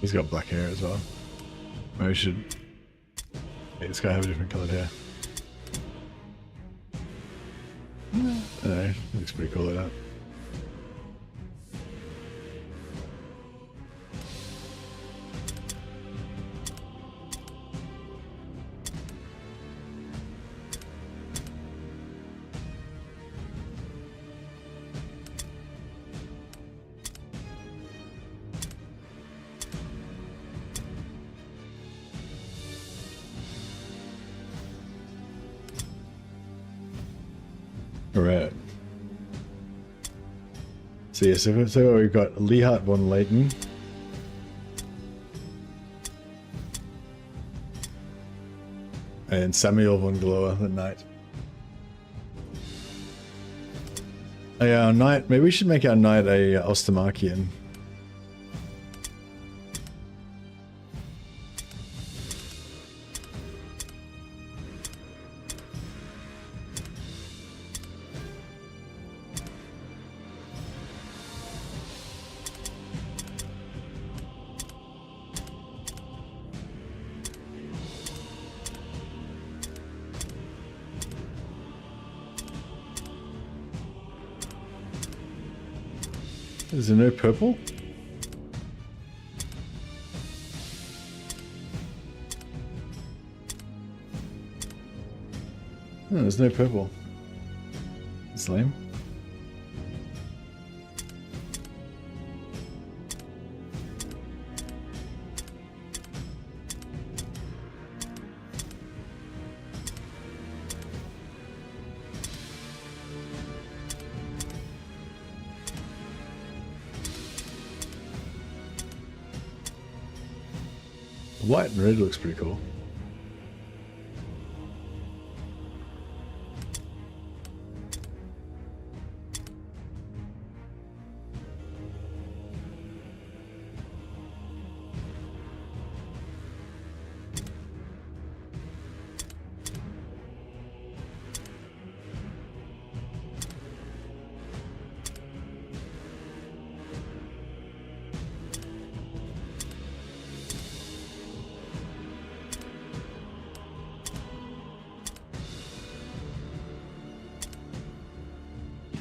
He's got black hair as well. Maybe we should make this guy have a different coloured hair. I don't know, looks pretty cool like that. Alright. So yeah, so we've got Lehat von Leighton. And Samuel von Glower, the knight. Oh yeah, our knight, maybe we should make our knight a Ostermarkian. Is there no purple? Oh, there's no purple. It's lame. White and red looks pretty cool.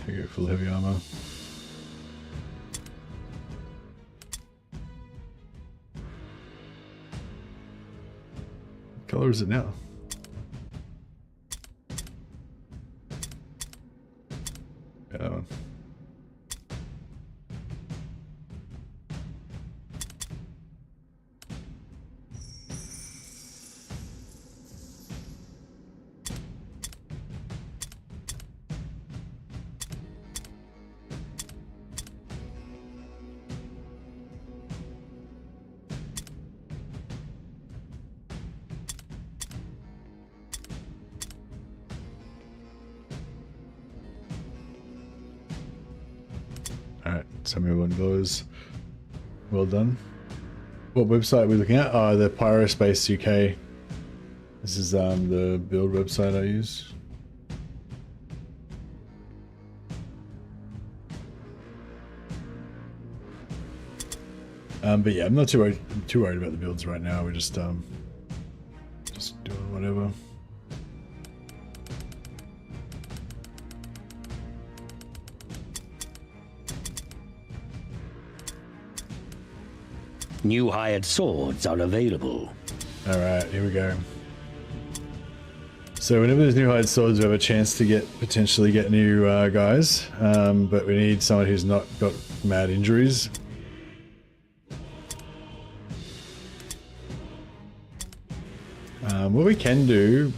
I go full heavy armor. What color is it now? Yeah, that one. Alright, Samuel goes. Well done. What website are we looking at? Oh, the Pyrospace UK. This is the build website I use. But yeah, I'm not too worried about the builds right now. We're just doing whatever. New hired swords are available. Alright, here we go. So whenever there's new hired swords, we have a chance to potentially get new guys. But we need someone who's not got mad injuries. What we can do...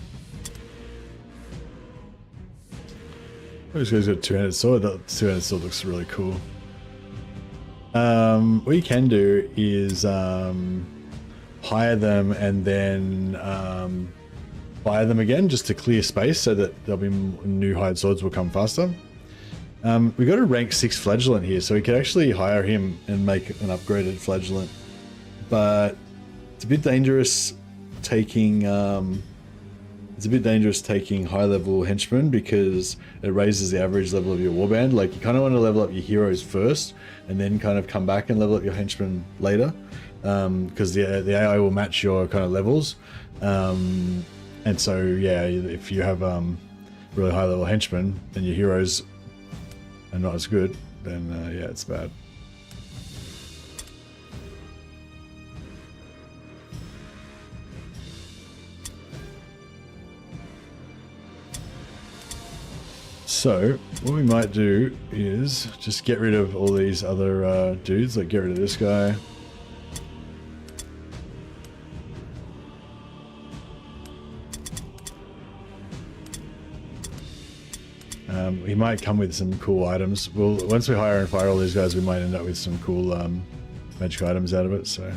Oh, this guy's got a two-handed sword. That two-handed sword looks really cool. What you can do is hire them and then buy them again just to clear space so that there'll be new hired swords will come faster. We got a rank 6 flagellant here, so we could actually hire him and make an upgraded flagellant, but it's a bit dangerous taking high level henchmen because it raises the average level of your warband. Like, you kind of want to level up your heroes first and then kind of come back and level up your henchmen later. because the AI will match your kind of levels. And so, yeah, if you have really high level henchmen and your heroes are not as good, then yeah, it's bad. So what we might do is just get rid of all these other dudes, like get rid of this guy. He might come with some cool items. Well, once we hire and fire all these guys, we might end up with some cool magic items out of it, so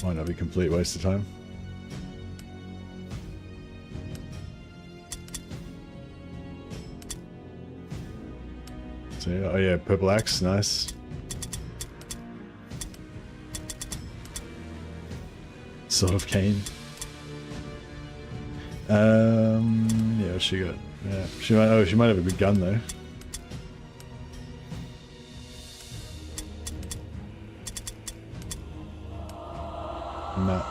might not be a complete waste of time. So, oh yeah, purple axe, nice. Sword of Cain. Yeah, what's she got? Yeah, she might have a good gun though. No.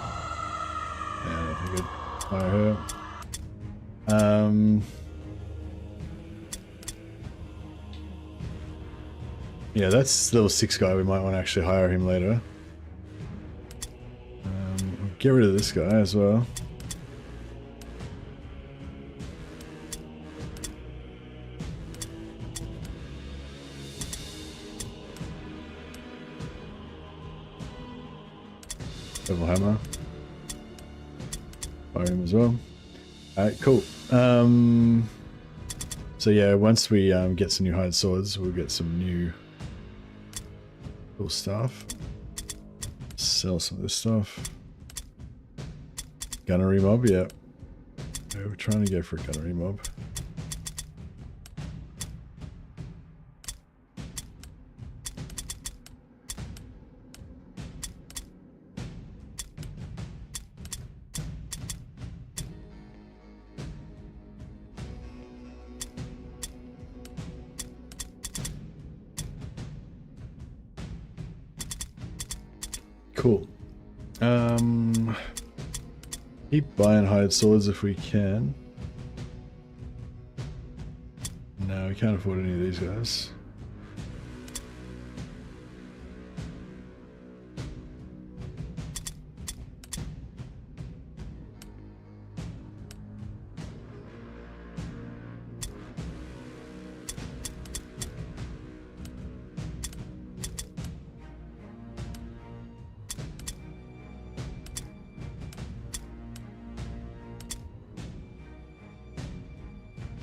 Yeah, nothing good. Fire her. Yeah, that's level 6 guy. We might want to actually hire him later. Get rid of this guy as well. Double hammer. Fire him as well. Alright, cool. So yeah, once we get some new hide swords, we'll get some new cool stuff. Sell some of this stuff. Gunnery mob, yeah. We're trying to go for a gunnery mob. Cool. Keep buying hide swords if we can. No, we can't afford any of these guys.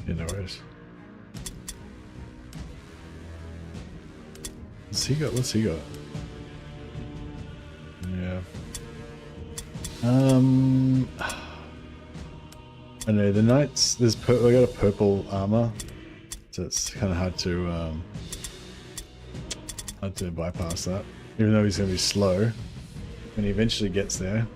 Yeah, no worries. What's he got? What's he got? Yeah. I know the knights. There's we got a purple armor, so it's kind of hard to bypass that. Even though he's going to be slow, when he eventually gets there.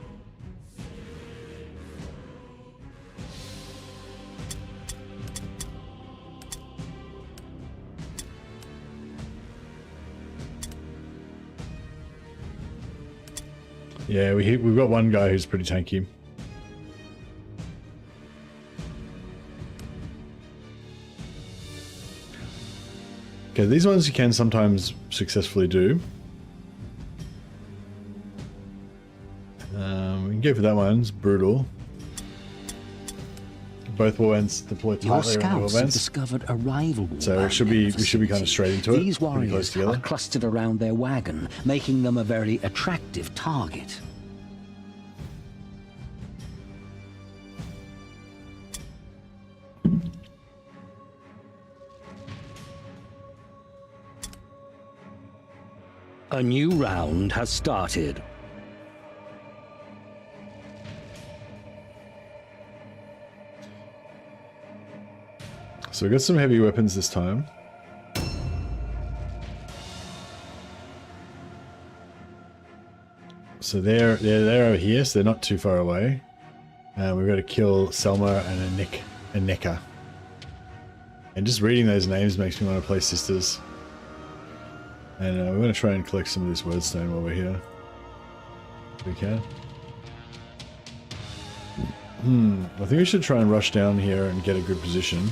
Yeah, we've got one guy who's pretty tanky. Okay, these ones you can sometimes successfully do. We can go for that one, it's brutal. Both warbands deploy tightly around the scouts have warbands. discovered a rival warband. So we should be kind of straight into it. These pretty close warriors together. are clustered around their wagon, making them a very attractive target. A new round has started. So we got some heavy weapons this time. So they're over here, so they're not too far away. And we've got to kill Selma and a Necker. And just reading those names makes me want to play Sisters. And we're going to try and collect some of this wordstone while we're here. We can. I think we should try and rush down here and get a good position.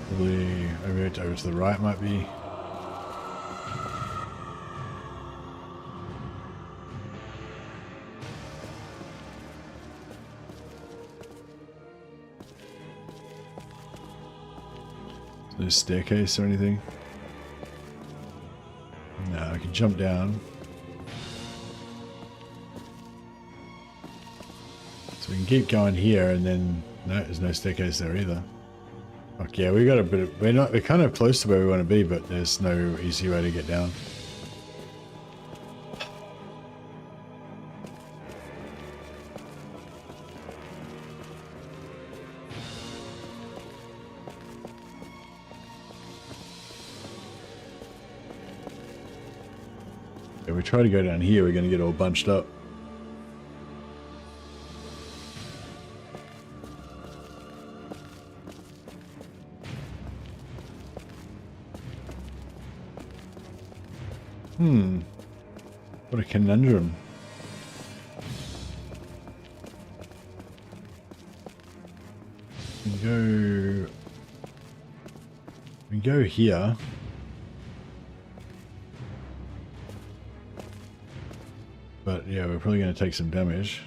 Probably over to the right might be. No staircase or anything. No, I can jump down. So we can keep going here, and then no, there's no staircase there either. Fuck yeah, we got a bit of, we're kind of close to where we want to be, but there's no easy way to get down. If we try to go down here, we're going to get all bunched up. What a conundrum. We can go here. But yeah, we're probably going to take some damage.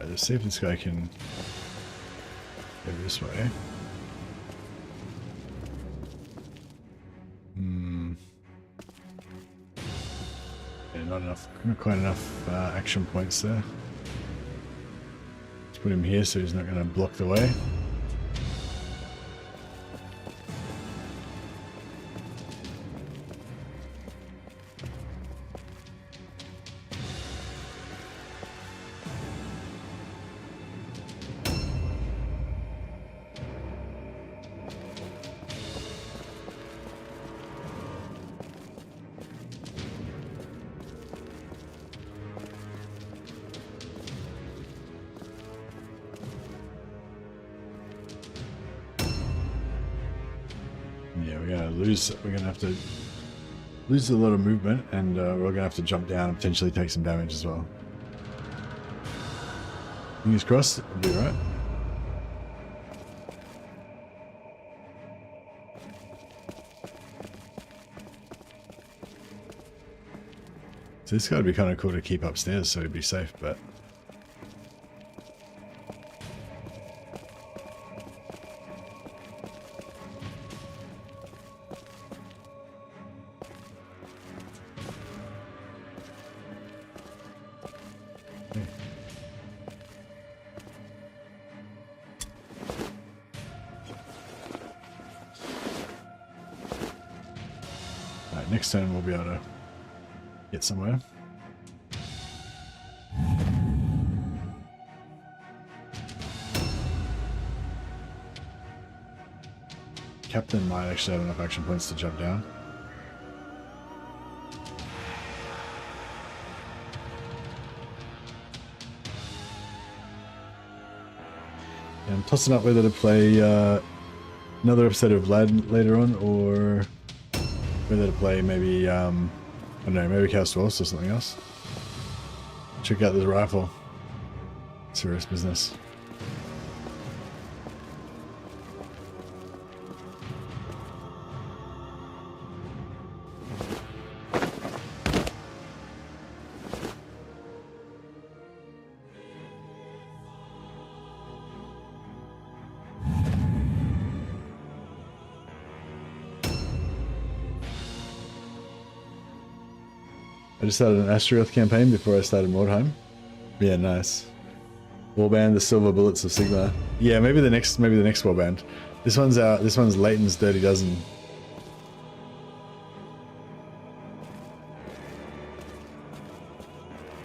Let's see if this guy can go this way. Yeah, not quite enough action points there. Let's put him here so he's not going to block the way. Yeah, we're gonna have to lose a lot of movement, and we're gonna have to jump down and potentially take some damage as well. Fingers crossed, it'll be right. So this guy would be kind of cool to keep upstairs so he'd be safe, but next turn we'll be able to get somewhere. Captain might actually have enough action points to jump down. Yeah, I'm tossing up whether to play another episode of Lad later on, or whether to play maybe I don't know, maybe Chaos Dwarfs or something else. Check out this rifle. Serious business. I just started an Asteroth campaign before I started Mordheim. Yeah, nice. Warband, the Silver Bullets of Sigma. Yeah, maybe the next warband. This one's out. This one's Leighton's Dirty Dozen.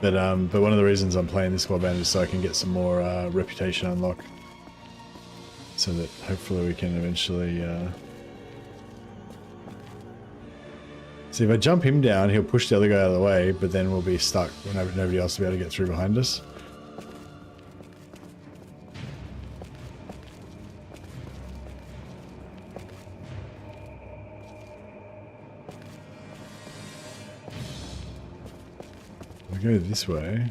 But one of the reasons I'm playing this warband is so I can get some more reputation unlock, so that hopefully we can eventually. See, if I jump him down, he'll push the other guy out of the way, but then we'll be stuck. Nobody else will be able to get through behind us. We go this way.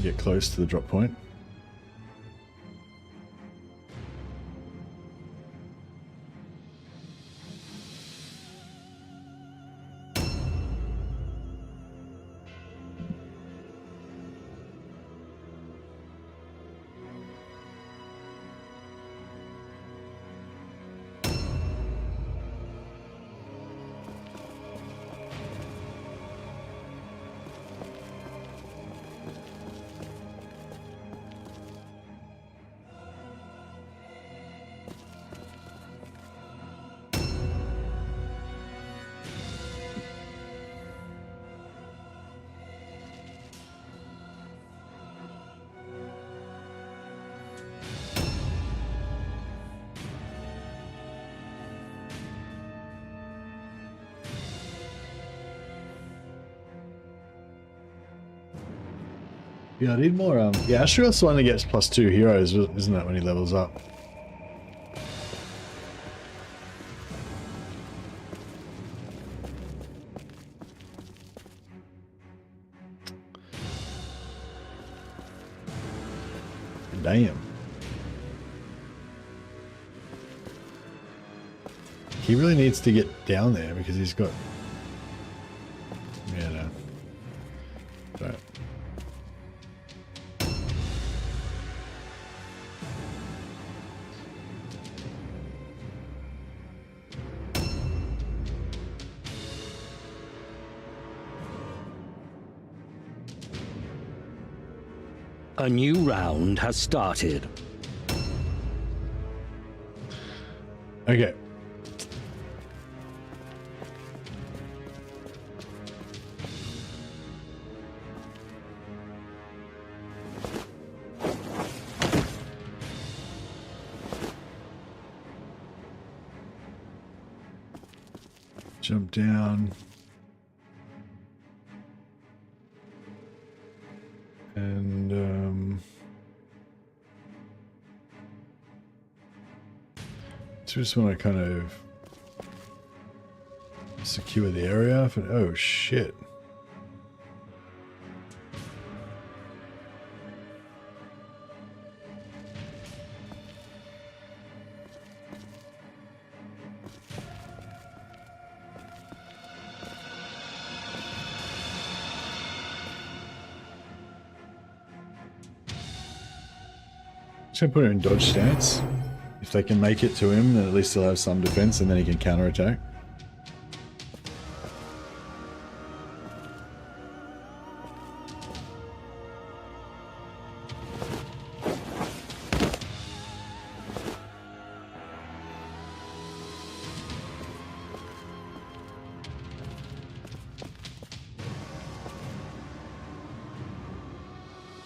Get close to the drop point. Yeah, I need more, yeah, Asteroth's the one that gets +2 heroes, isn't that, when he levels up? Damn. He really needs to get down there because he's got... Yeah, no. Right. A new round has started. Okay. Jump down. And just want to kind of secure the area for, oh shit. Just gonna put him in dodge stance. If they can make it to him, then at least he'll have some defense and then he can counterattack.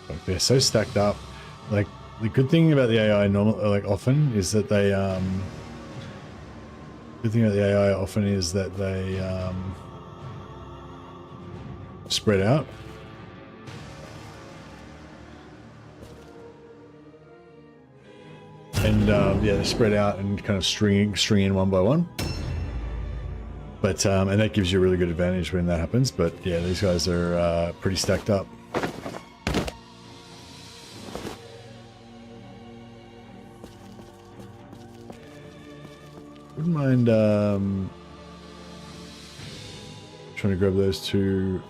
Like, they're so stacked up. Like, the good thing about the AI often is that they spread out. And yeah, they spread out and kind of string in one by one. But and that gives you a really good advantage when that happens. But yeah, these guys are pretty stacked up. Wouldn't mind trying to grab those two.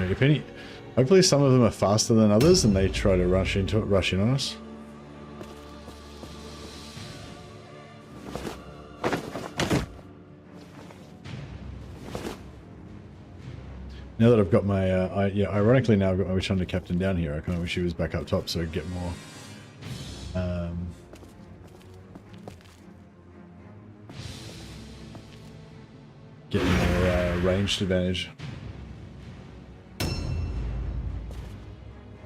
If any, hopefully some of them are faster than others and they try to rush in on us. Now that I've got my, ironically now I've got my Witch Hunter Captain down here, I kind of wish he was back up top so I could get more, ranged advantage.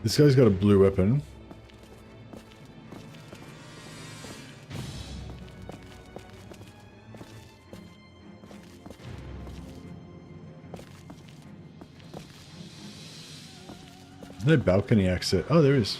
This guy's got a blue weapon. There's no balcony exit. Oh, there is.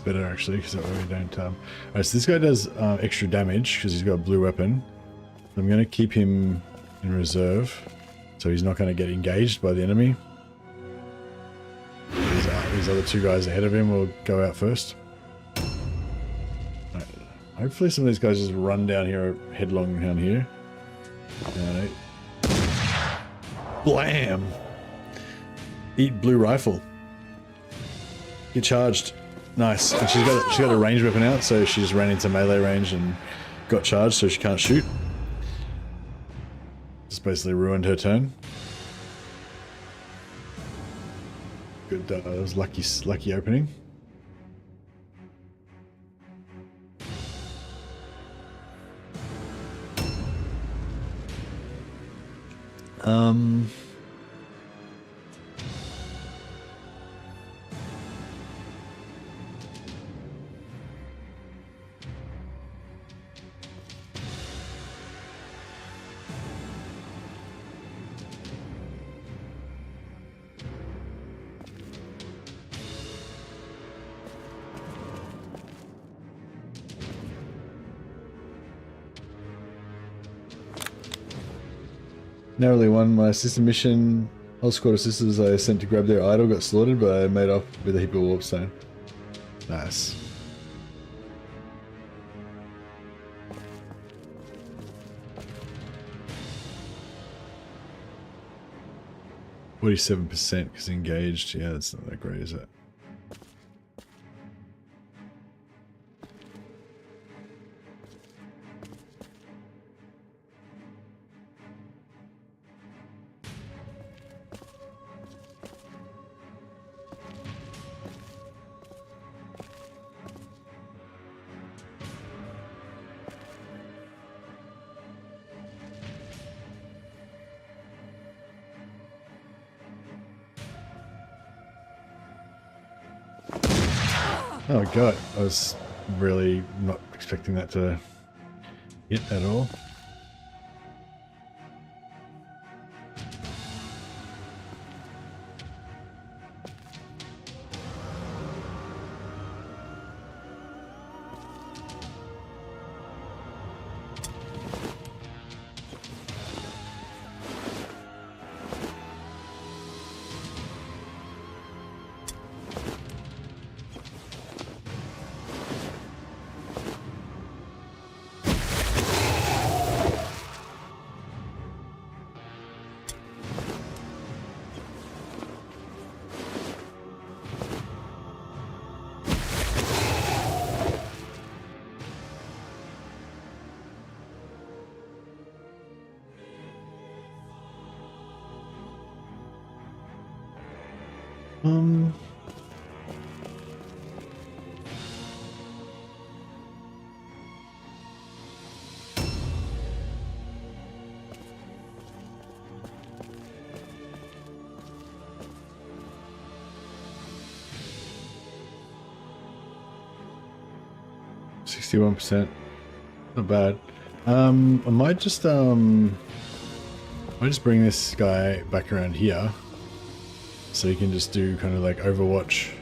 Better actually, because that way we don't alright, so this guy does extra damage because he's got a blue weapon. I'm going to keep him in reserve so he's not going to get engaged by the enemy. These other two guys ahead of him will go out first. Right. Hopefully some of these guys just run down here, headlong down here. Alright. Blam! Eat blue rifle. Get charged. Nice. And she's got a ranged weapon out, so she just ran into melee range and got charged, so she can't shoot. Just basically ruined her turn. Good. That was lucky opening. Narrowly won my sister mission. Whole squad of sisters I sent to grab their idol got slaughtered, but I made off with a heap of warpstone. Nice. %, because engaged. Yeah, that's not that great, is it? Oh god, I was really not expecting that to hit at all. 61%. Not bad. I might just bring this guy back around here, so you can just do kind of like Overwatch.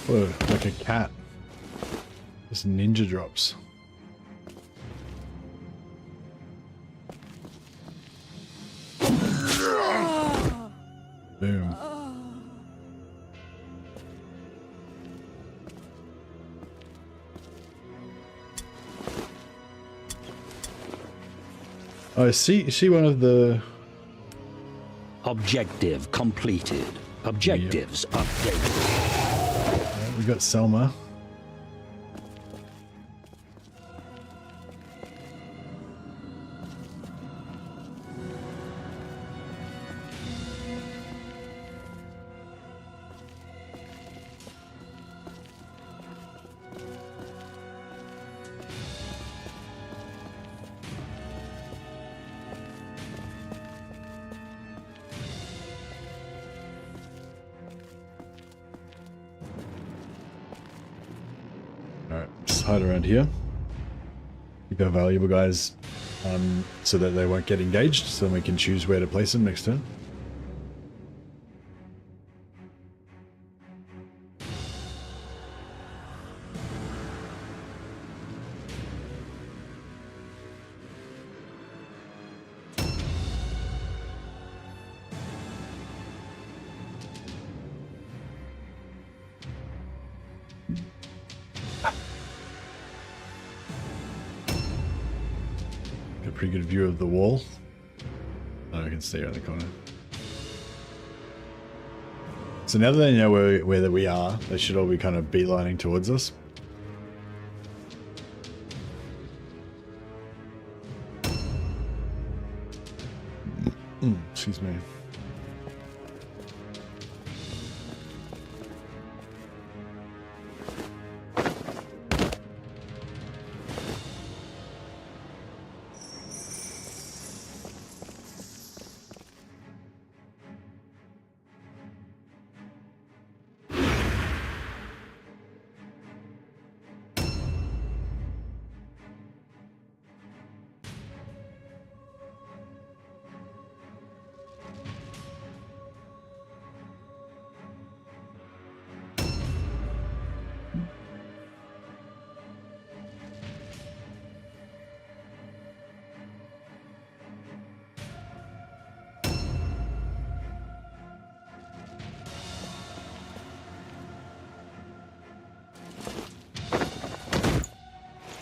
Whoa, like a cat. Just ninja drops. Boom. Oh, see one of the... Objective completed. Objectives updated. We got Selma. Alright, just hide around here. Keep our valuable guys so that they won't get engaged, so we can choose where to place them next turn. Pretty good view of the wall. Oh, I can stay around the corner. So now that they know where that we are, they should all be kind of beelining towards us. Excuse me.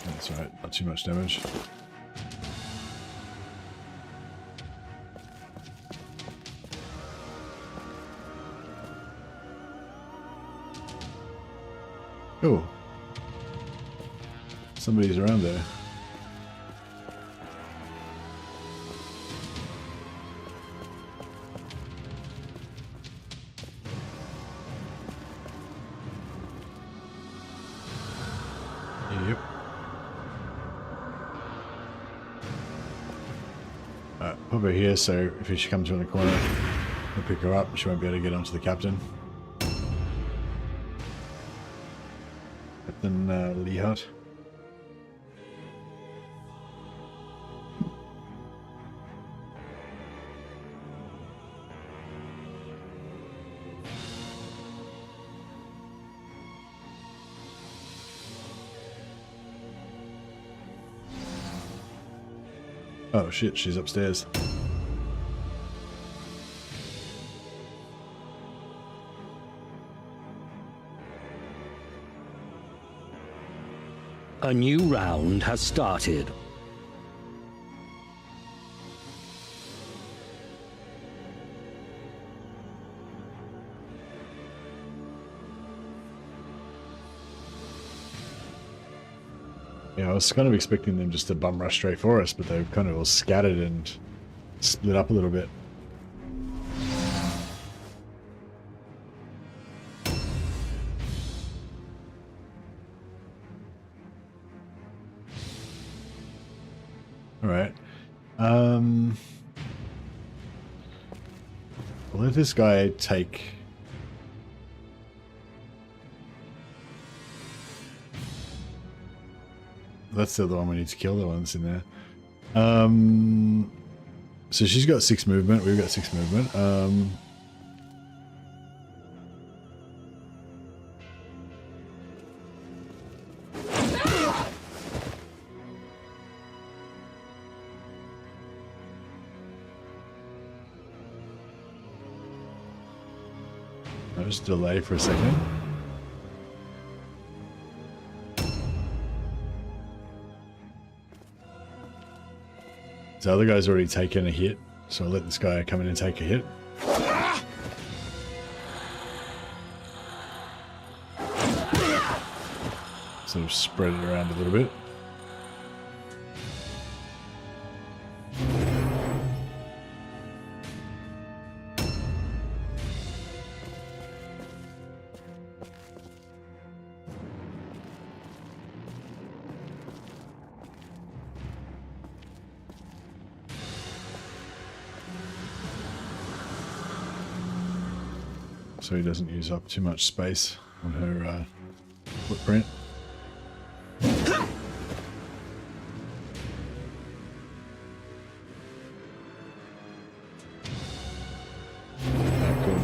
That's right, not too much damage. Oh, somebody's around there. Yep. Put her here, so if she comes around the corner, we'll pick her up. She won't be able to get onto the captain. Captain Leehart. Oh shit, she's upstairs. A new round has started. Yeah, I was kind of expecting them just to bum rush straight for us, but they've kind of all scattered and split up a little bit. All right. We'll let this guy take... That's the other one we need to kill, the ones in there. So she's got 6 movement, we've got 6 movement. I'll just delay for a second. The other guy's already taken a hit, so I'll let this guy come in and take a hit. Sort of spread it around a little bit. So he doesn't use up too much space on her footprint. Cool.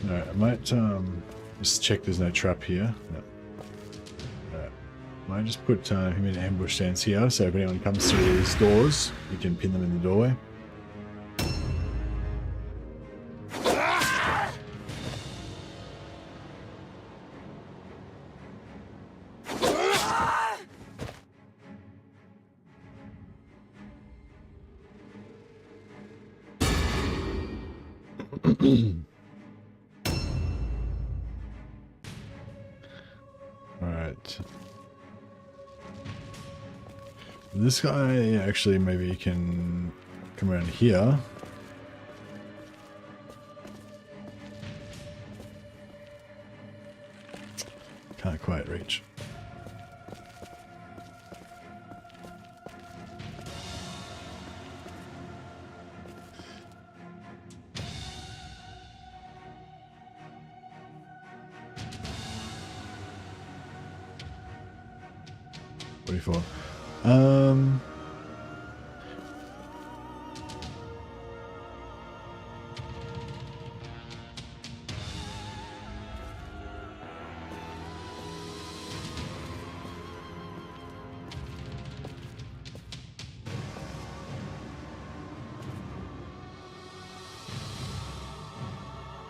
Alright, I might just check there's no trap here. No. Alright. I might just put him in ambush stance here, so if anyone comes through these doors, you can pin them in the doorway. Alright. This guy actually maybe can come around here. Can't quite reach. For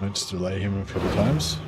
I'll just delay him a couple times.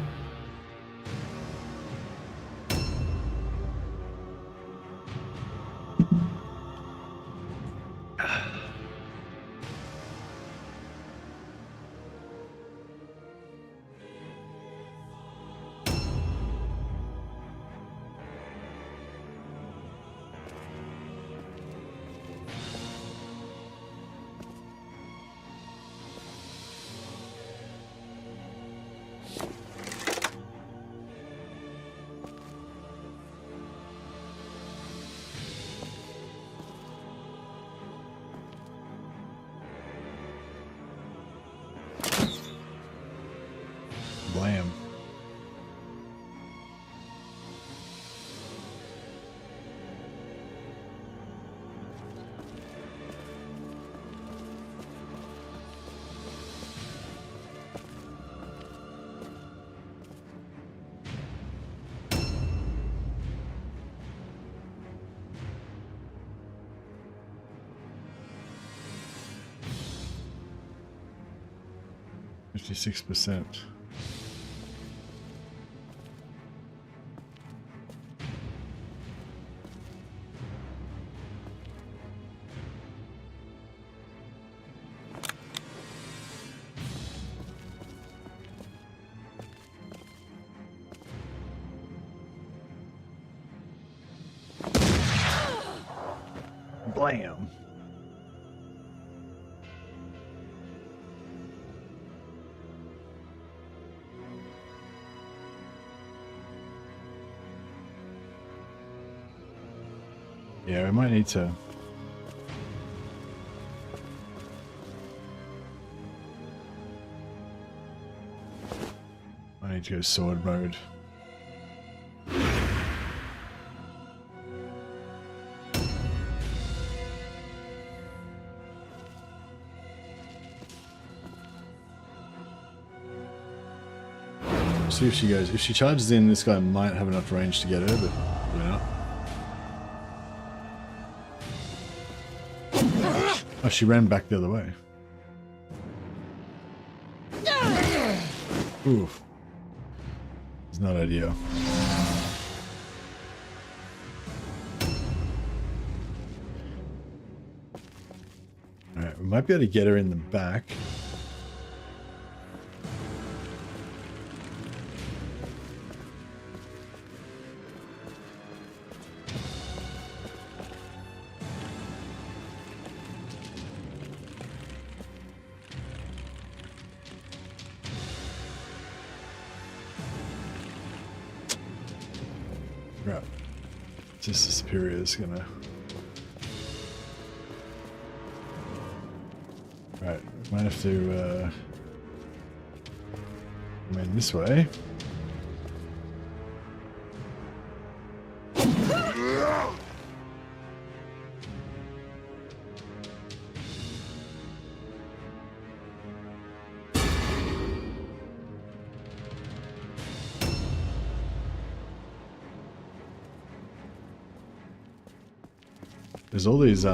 56%. Blam. Yeah, we might need to. I need to go sword mode. See if she goes. If she charges in, this guy might have enough range to get her, but probably not. Oh, she ran back the other way. Oof. It's not ideal. Alright, we might be able to get her in the back. Right. Just the Superior is gonna. Right, might have to come in this way. There's all these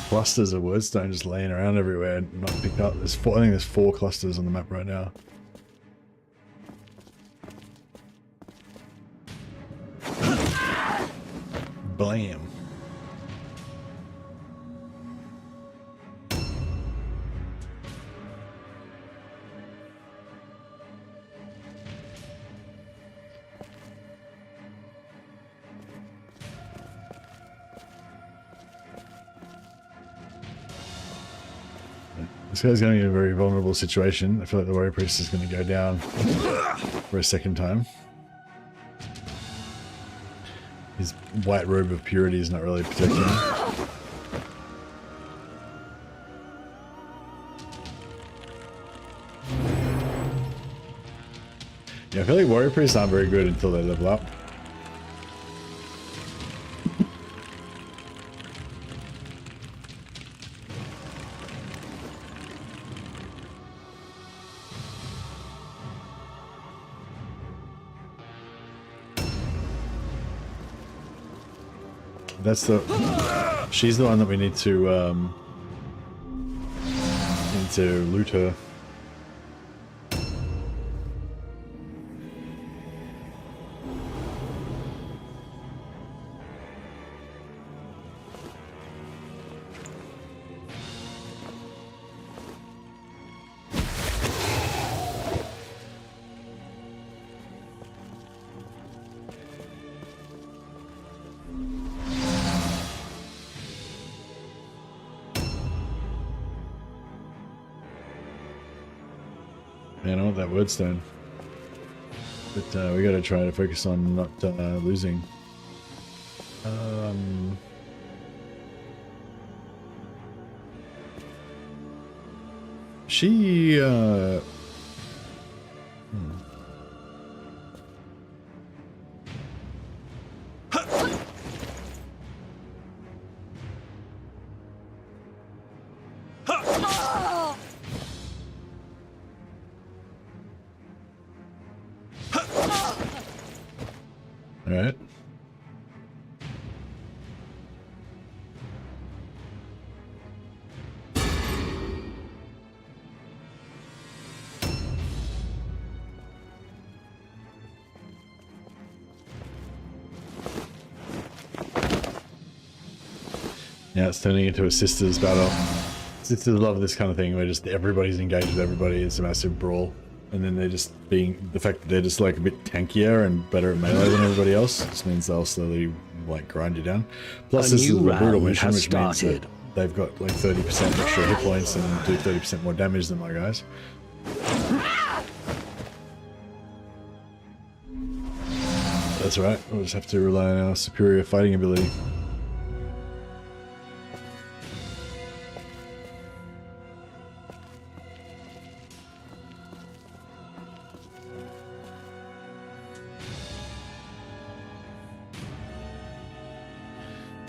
clusters of wordstone just laying around everywhere, not picked up. There's four, I think there's 4 clusters on the map right now. Blam. This guy's going to be in a very vulnerable situation. I feel like the Warrior Priest is going to go down for a second time. His white robe of purity is not really protecting him. Yeah, I feel like Warrior Priests aren't very good until they level up. That's the. She's the one that we need to loot her. Man, I want that wordstone. But we gotta try to focus on not losing. She Alright. Yeah, it's turning into a sisters battle. Sisters love this kind of thing where just everybody's engaged with everybody. It's a massive brawl. And then they're just being, the fact that they're just like a bit tankier and better at melee than everybody else just means they'll slowly like grind you down. Plus this is a brutal mission, which means that they've got like 30% extra hit points and do 30% more damage than my guys. That's right, we'll just have to rely on our superior fighting ability.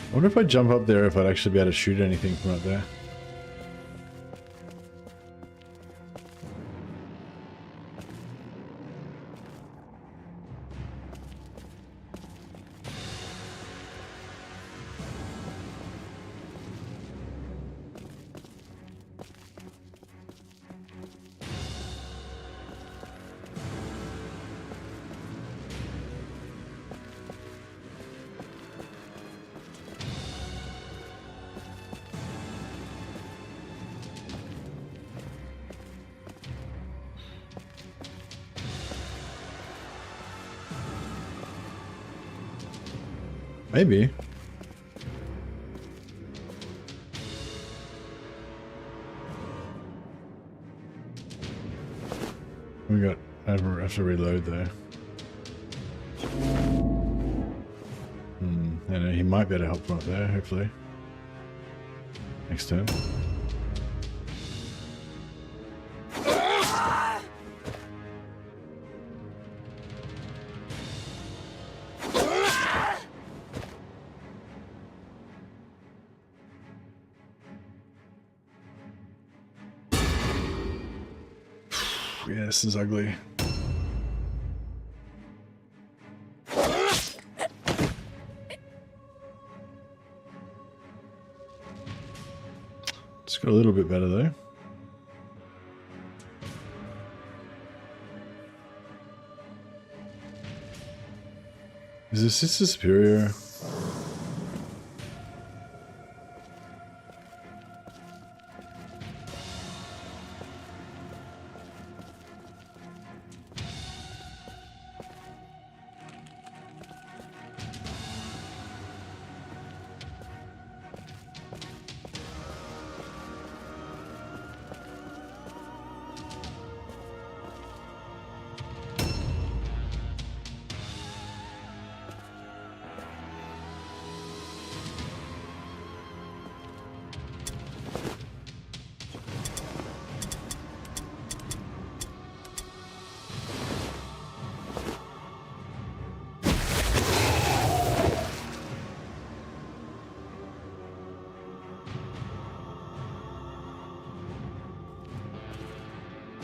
I wonder if I jump up there if I'd actually be able to shoot anything from up there. Maybe. I have to reload though. I know he might be able to help from up there, hopefully. Next turn. Yeah, this is ugly. It's got a little bit better though. Is this sister superior?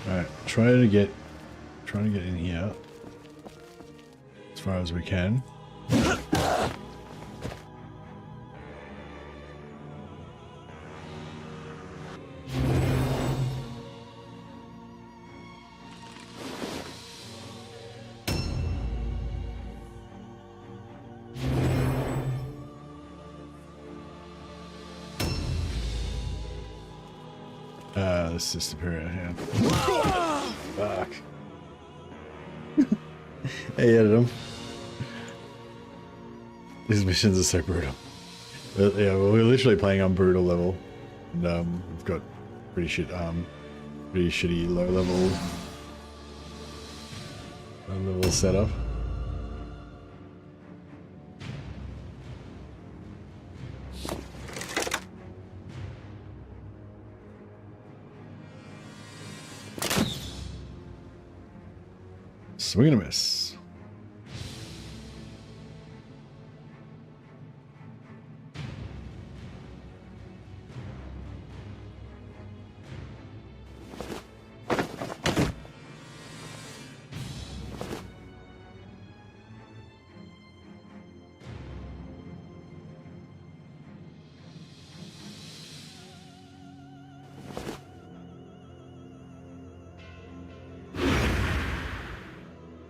Alright, trying to get in here as far as we can. This is superior, yeah. Fuck. I hit him. These missions are so brutal. But yeah, well, we're literally playing on brutal level. And we've got pretty shitty low level setup. Swing and a miss.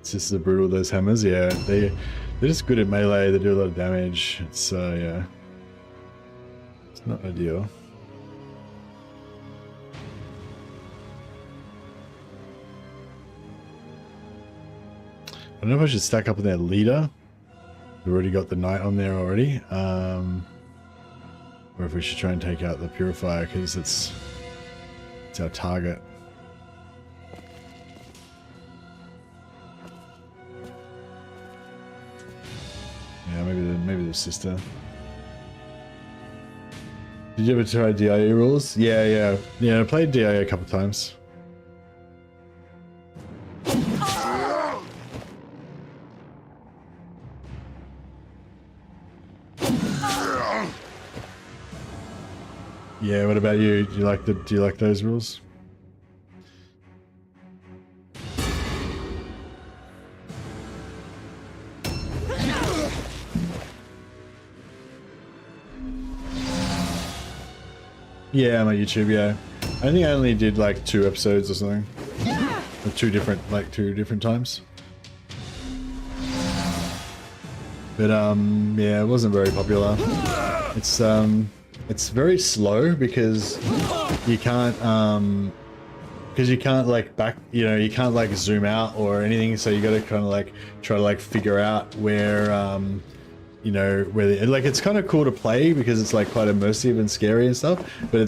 Just the brutal those hammers, yeah. They're just good at melee. They do a lot of damage. It's yeah, it's Not ideal. I don't know if I should stack up with their leader. We've already got the knight on there already. Or if we should try and take out the purifier because it's our target. Yeah, maybe the sister. Did you ever try DIA rules? Yeah. I played DIA a couple times. Yeah, what about you? Do you like those rules? Yeah, I'm on YouTube, yeah. I think I only did like 2 episodes or something. Or two different times. But yeah, it wasn't very popular. It's very slow because you can't like you can't like zoom out or anything, so you got to kind of like try to like figure out where like it's kind of cool to play because it's like quite immersive and scary and stuff, but I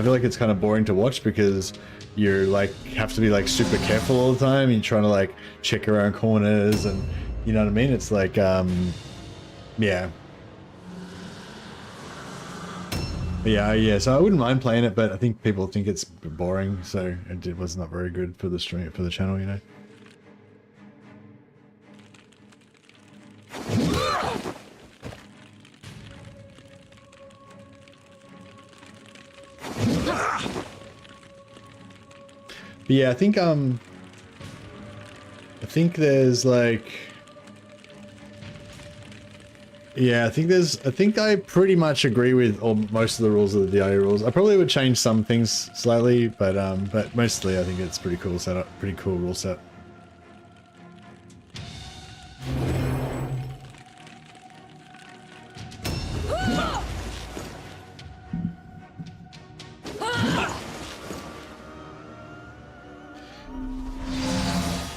feel like it's kind of boring to watch because you're like have to be like super careful all the time. You're trying to like check around corners and you know what I mean. It's like yeah. Yeah, so I wouldn't mind playing it, but I think people think it's boring, so it was not very good for the stream, for the channel, you know. But yeah, I think there's like yeah, I think I pretty much agree with most of the rules of the DIA rules. I probably would change some things slightly, but mostly I think it's pretty cool setup, pretty cool rule set.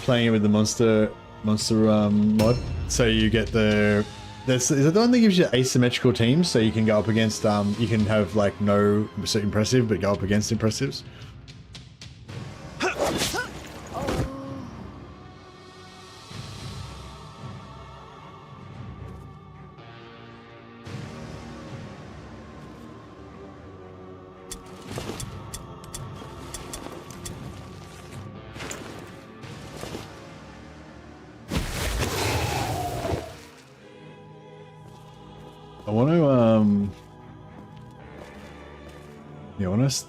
Playing it with the monster mod, so you get the. Is it the one that gives you asymmetrical teams, so you can go up against, you can have like no impressive, but go up against impressives?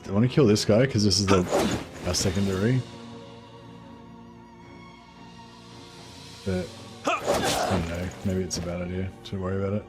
I want to kill this guy because this is our secondary. But I don't know, maybe it's a bad idea to worry about it.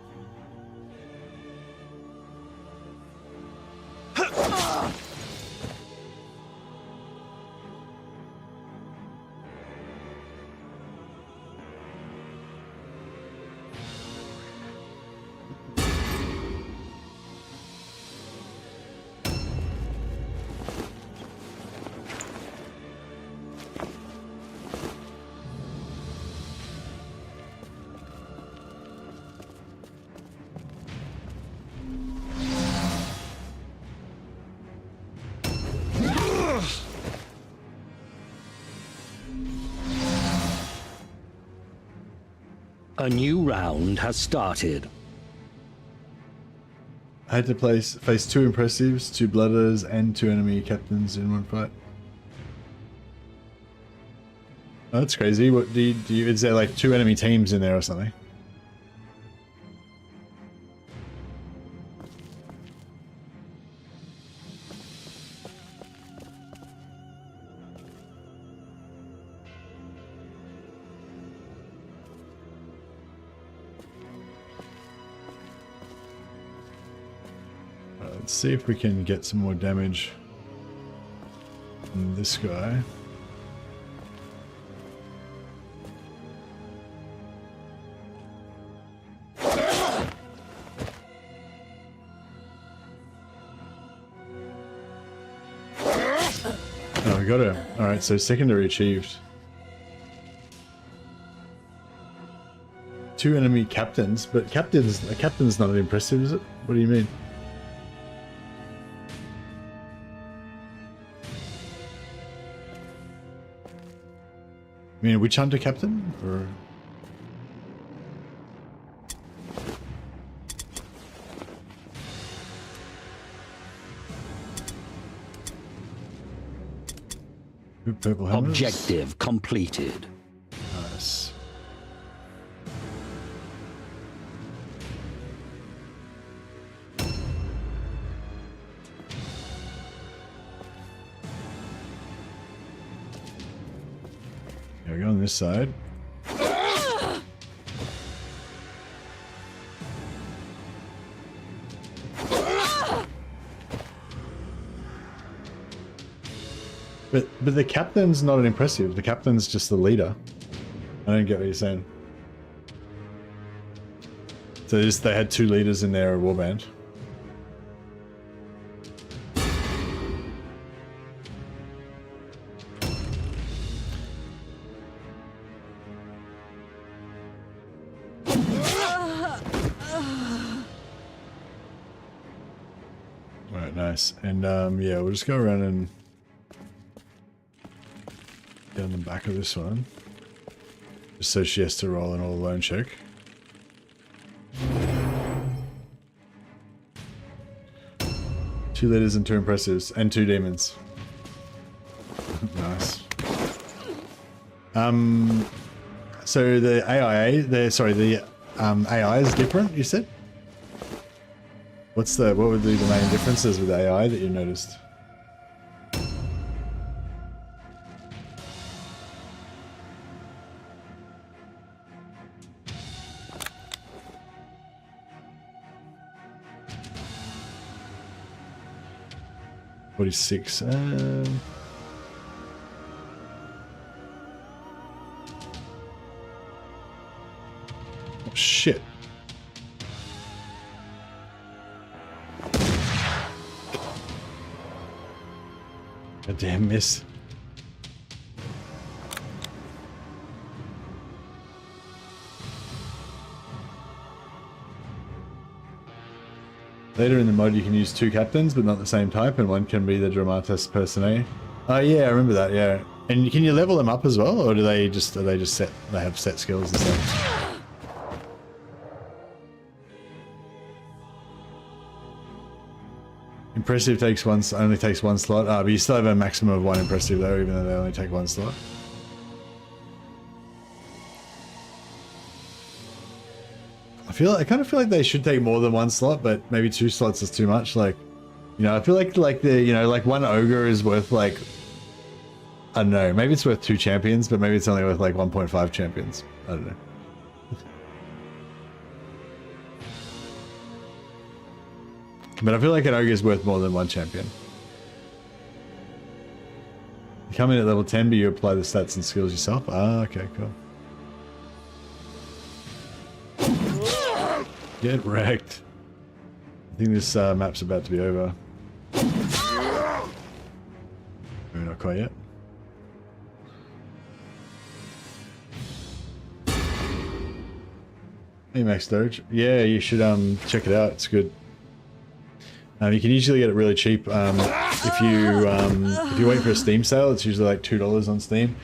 A new round has started. I had to face 2 impressives, 2 blooders, and 2 enemy captains in one fight. Oh, that's crazy. What do you? Is there like 2 enemy teams in there or something? Let's see if we can get some more damage from this guy. Oh, we got her. Alright, so secondary achieved. 2 enemy captains, but a captain's not impressive, is it? What do you mean? You mean a witch hunter captain? Or... purple helmets? Objective completed. Nice. Here we go on this side. But the captain's not an impressive. The captain's just the leader. I don't get what you're saying. So they had 2 leaders in their warband. Alright, nice. And yeah, we'll just go around and get on the back of this one. Just so she has to roll an all-alone check. Two leaders and 2 impressives, and 2 demons. Nice. So the AIA, the AI is different, you said? What would be the main differences with AI that you noticed? $46. Oh shit. A damn miss. Later in the mod you can use 2 captains, but not the same type, and one can be the Dramatis Personae. Oh yeah, I remember that, yeah. And can you level them up as well, or are they just set, they have set skills and stuff? Impressive only takes 1 slot. But you still have a maximum of 1 impressive though, even though they only take 1 slot. I kind of feel like they should take more than 1 slot, but maybe 2 slots is too much. Like, you know, I feel like the, you know, like 1 ogre is worth like, I don't know, maybe it's worth 2 champions, but maybe it's only worth like 1.5 champions. I don't know. But I feel like an ogre is worth more than 1 champion. You come in at level 10, but you apply the stats and skills yourself. Ah, okay, cool. Get wrecked. I think this map's about to be over. Maybe not quite yet. Hey Max Doge. Yeah, you should check it out. It's good. You can usually get it really cheap if you wait for a Steam sale. It's usually like $2 on Steam,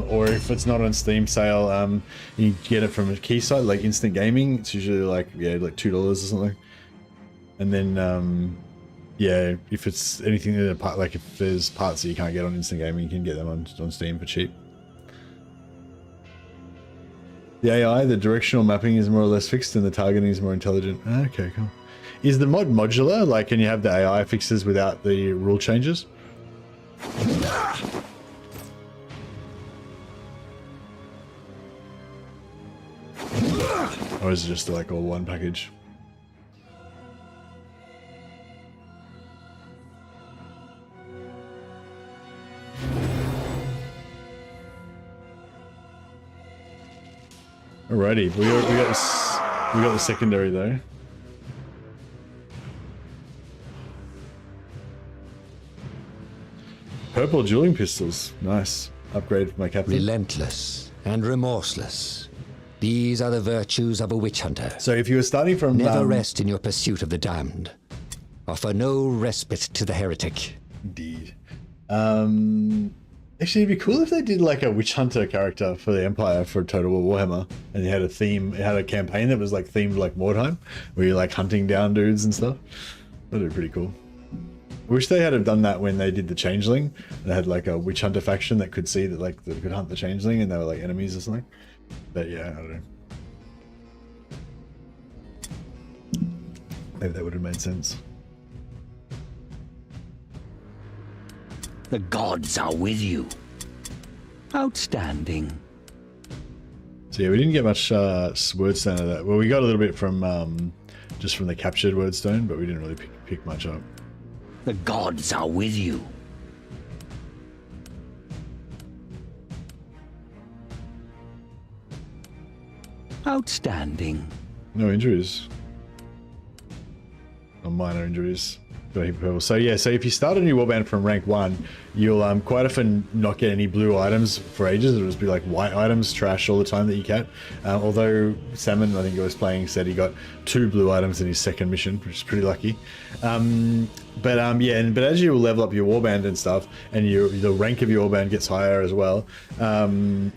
or if it's not on Steam sale, you can get it from a key site like Instant Gaming. It's usually like like $2 or something. And then yeah, if it's anything in a part, like if there's parts that you can't get on Instant Gaming, you can get them on Steam for cheap. The AI, the directional mapping is more or less fixed, and the targeting is more intelligent. Okay, cool. Is the mod modular? Like, can you have the AI fixes without the rule changes? Or is it just like all one package? Alrighty, we got the secondary though. Purple dueling pistols. Nice. Upgrade for my captain. Relentless and remorseless. These are the virtues of a witch hunter. So if you were starting from... Never rest in your pursuit of the damned. Offer no respite to the heretic. Indeed. Actually, it'd be cool if they did like a witch hunter character for the Empire for Total War Warhammer, and they had a theme. It had a campaign that was like themed like Mordheim, where you're like hunting down dudes and stuff. That'd be pretty cool. I wish they had have done that when they did the Changeling. They had like a witch hunter faction that could see that like that could hunt the Changeling, and they were like enemies or something. But yeah, I don't know. Maybe that would have made sense. The gods are with you. Outstanding. So yeah, we didn't get much wordstone of that. Well, we got a little bit from just from the captured wordstone, but we didn't really pick much up. The gods are with you. Outstanding. No injuries. Or minor injuries. So yeah, so if you start a new warband from rank 1, you'll quite often not get any blue items for ages. It'll just be like white items, trash all the time that you get. Although Salmon, I think he was playing, said he got 2 blue items in his second mission, which is pretty lucky. But as you level up your warband and stuff, and the rank of your warband gets higher as well,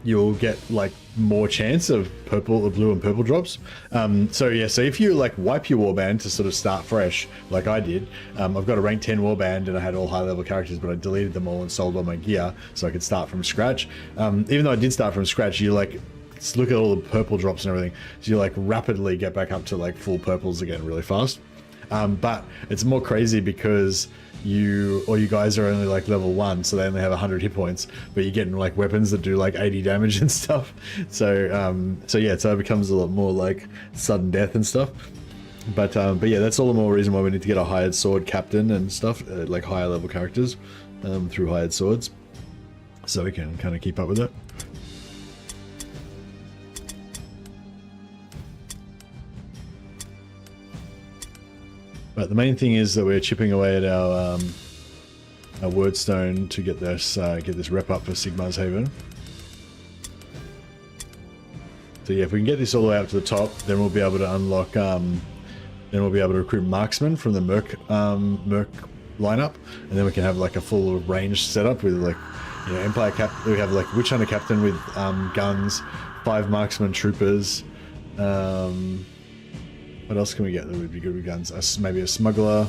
you'll get like more chance of purple or blue and purple drops. So if you like wipe your warband to sort of start fresh, like I did, I've got a rank 10 warband and I had all high level characters, but I deleted them all and sold all my gear so I could start from scratch. Even though I did start from scratch, you like look at all the purple drops and everything, so you like rapidly get back up to like full purples again really fast. But it's more crazy because you guys are only like level 1, so they only have 100 hit points, but you're getting like weapons that do like 80 damage and stuff. So it becomes a lot more like sudden death and stuff. But yeah, that's all the more reason why we need to get a hired sword captain and stuff, like higher level characters through hired swords, so we can kind of keep up with it. But the main thing is that we're chipping away at our wordstone to get this rep up for Sigmar's Haven. So yeah, if we can get this all the way up to the top, then we'll be able to unlock. Then we'll be able to recruit Marksman from the Merc lineup, and then we can have like a full range setup with like, you know, Empire Cap. We have like Witch Hunter Captain with guns, 5 Marksman troopers. What else can we get that would be good with guns? Maybe a smuggler.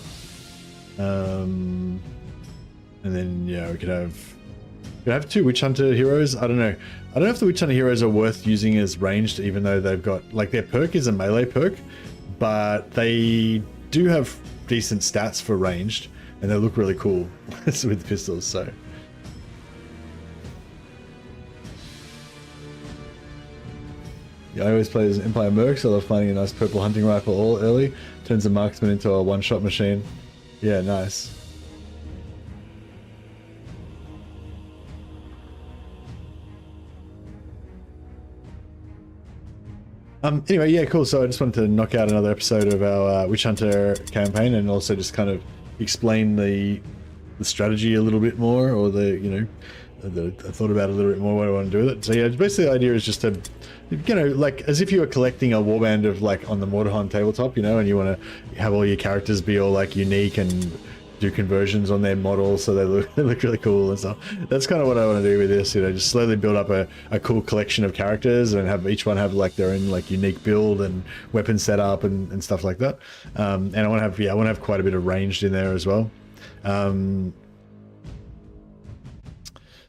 And then yeah, we could have 2 Witch Hunter heroes. I don't know if the Witch Hunter heroes are worth using as ranged, even though they've got like their perk is a melee perk, but they do have decent stats for ranged, and they look really cool with pistols. So. Yeah, I always play as Empire Merc, so I love finding a nice purple hunting rifle all early. Turns a Marksman into a one-shot machine. Yeah, nice. Anyway, yeah, cool. So I just wanted to knock out another episode of our Witch Hunter campaign, and also just kind of explain the strategy a little bit more, or I thought about it a little bit more what I want to do with it. So yeah, basically the idea is just to, you know, like as if you were collecting a warband of like on the Mordheim tabletop, you know, and you want to have all your characters be all like unique and do conversions on their models so they look really cool and stuff. That's kind of what I want to do with this, you know, just slowly build up a cool collection of characters and have each one have like their own like unique build and weapon setup and stuff like that. And I want to have quite a bit of ranged in there as well.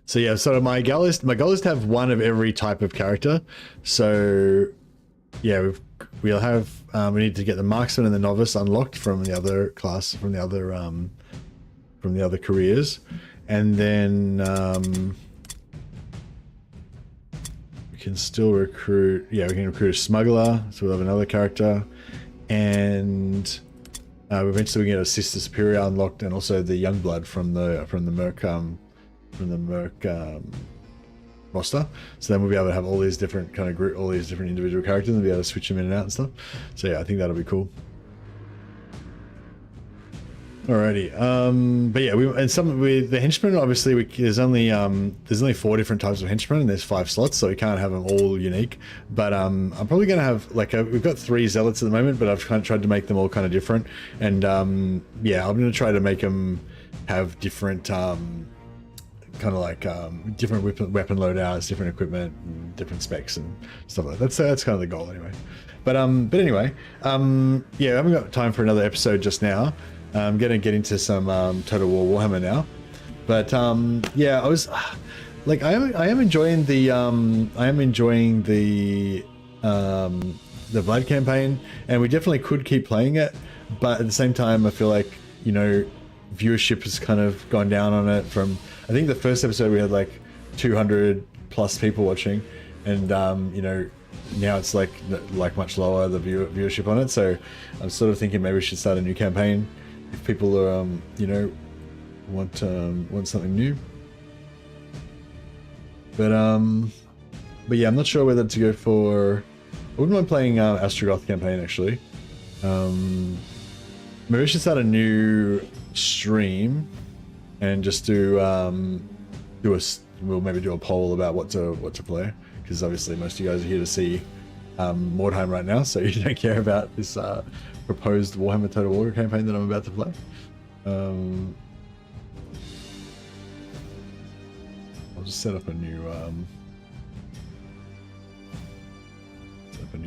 So yeah, so my goal is to have one of every type of character. So yeah, we'll have we need to get the Marksman and the Novice unlocked from the other class, from the other careers, and then we can still recruit. Yeah, we can recruit a smuggler, so we'll have another character, and eventually we can get a Sister Superior unlocked, and also the Youngblood from the Merc roster. So then we'll be able to have all these different kind of all these different individual characters and be able to switch them in and out and stuff. So yeah, I think that'll be cool. Alrighty. But yeah, and some with the henchmen, obviously, there's only 4 different types of henchmen, and there's 5 slots, so we can't have them all unique. But I'm probably gonna have like we've got 3 zealots at the moment, but I've kind of tried to make them all kind of different. And yeah, I'm gonna try to make them have different kind of like different weapon loadouts, different equipment, and different specs and stuff like that. That's kind of the goal anyway. But anyway, yeah, I haven't got time for another episode just now. I'm gonna get into some Total War Warhammer now, but yeah, I was like, I am enjoying the Blood campaign, and we definitely could keep playing it, but at the same time, I feel like, you know, viewership has kind of gone down on it. From, I think the first episode we had like 200 plus people watching, and you know, now it's like much lower, the viewership on it. So I'm sort of thinking maybe we should start a new campaign if people are you know, want something new. But yeah, I'm not sure whether to go for, I wouldn't mind playing Astrogoth campaign actually. Maybe we should start a new stream and just we'll maybe do a poll about what to play, because obviously most of you guys are here to see Mordheim right now, so you don't care about this proposed Warhammer Total War campaign that I'm about to play. I'll just set up a new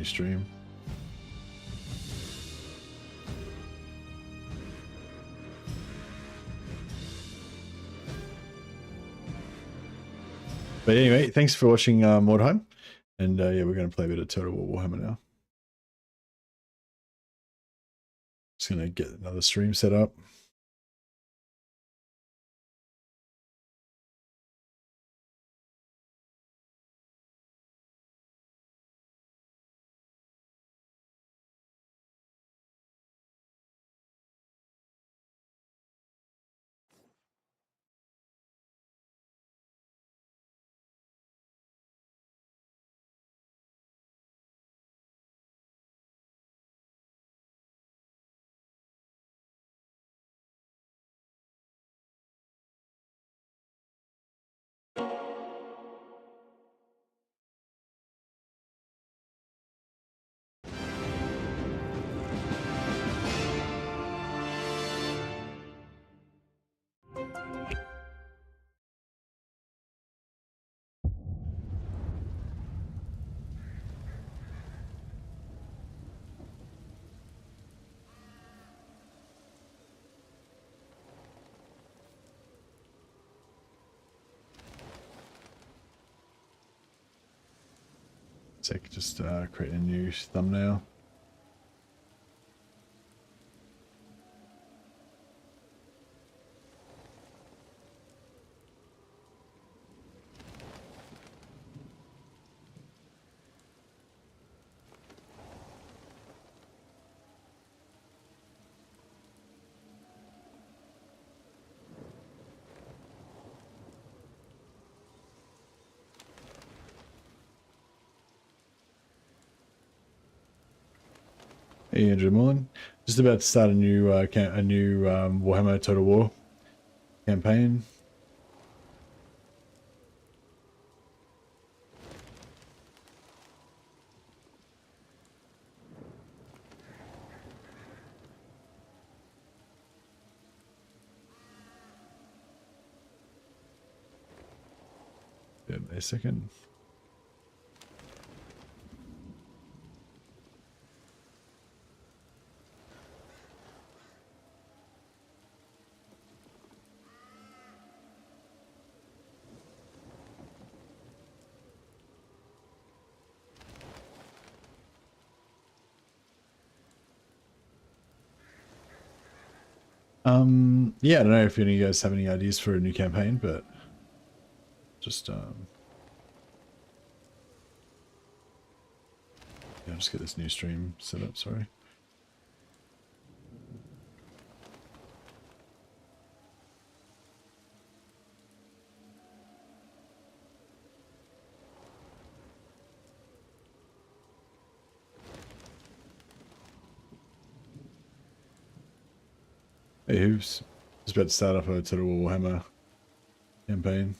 stream. But anyway, thanks for watching Mordheim, and yeah, we're going to play a bit of Total War Warhammer now. Just going to get another stream set up. Just create a new thumbnail. Hey, Andrew Mullen. Just about to start a new Warhammer Total War campaign. Give me a second. Yeah, I don't know if any of you guys have any ideas for a new campaign, but just yeah, I'll just get this new stream set up, sorry. Hey, who's just about to start off a Total Warhammer campaign?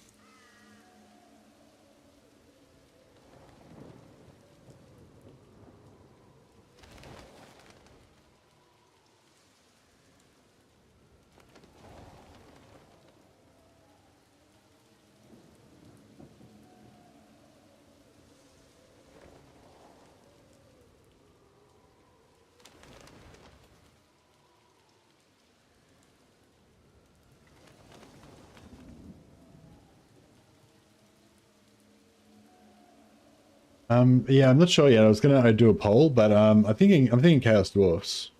Yeah, I'm not sure yet. I was gonna do a poll, but I'm thinking Chaos Dwarfs.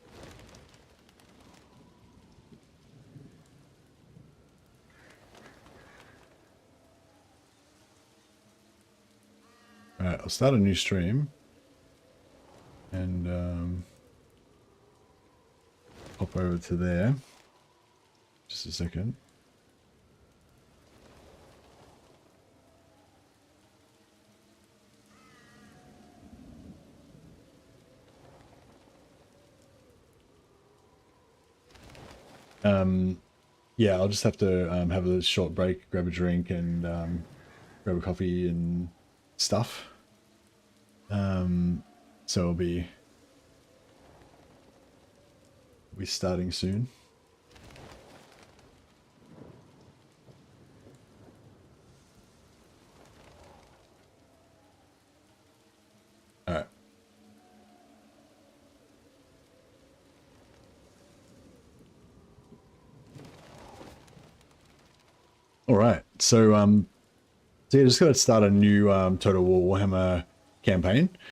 All right, I'll start a new stream, and hop over to there. Just a second. Yeah, I'll just have to have a short break, grab a drink, and grab a coffee and stuff. So I'll be starting soon. All right. All right. So yeah, just got to start a new Total War Warhammer campaign.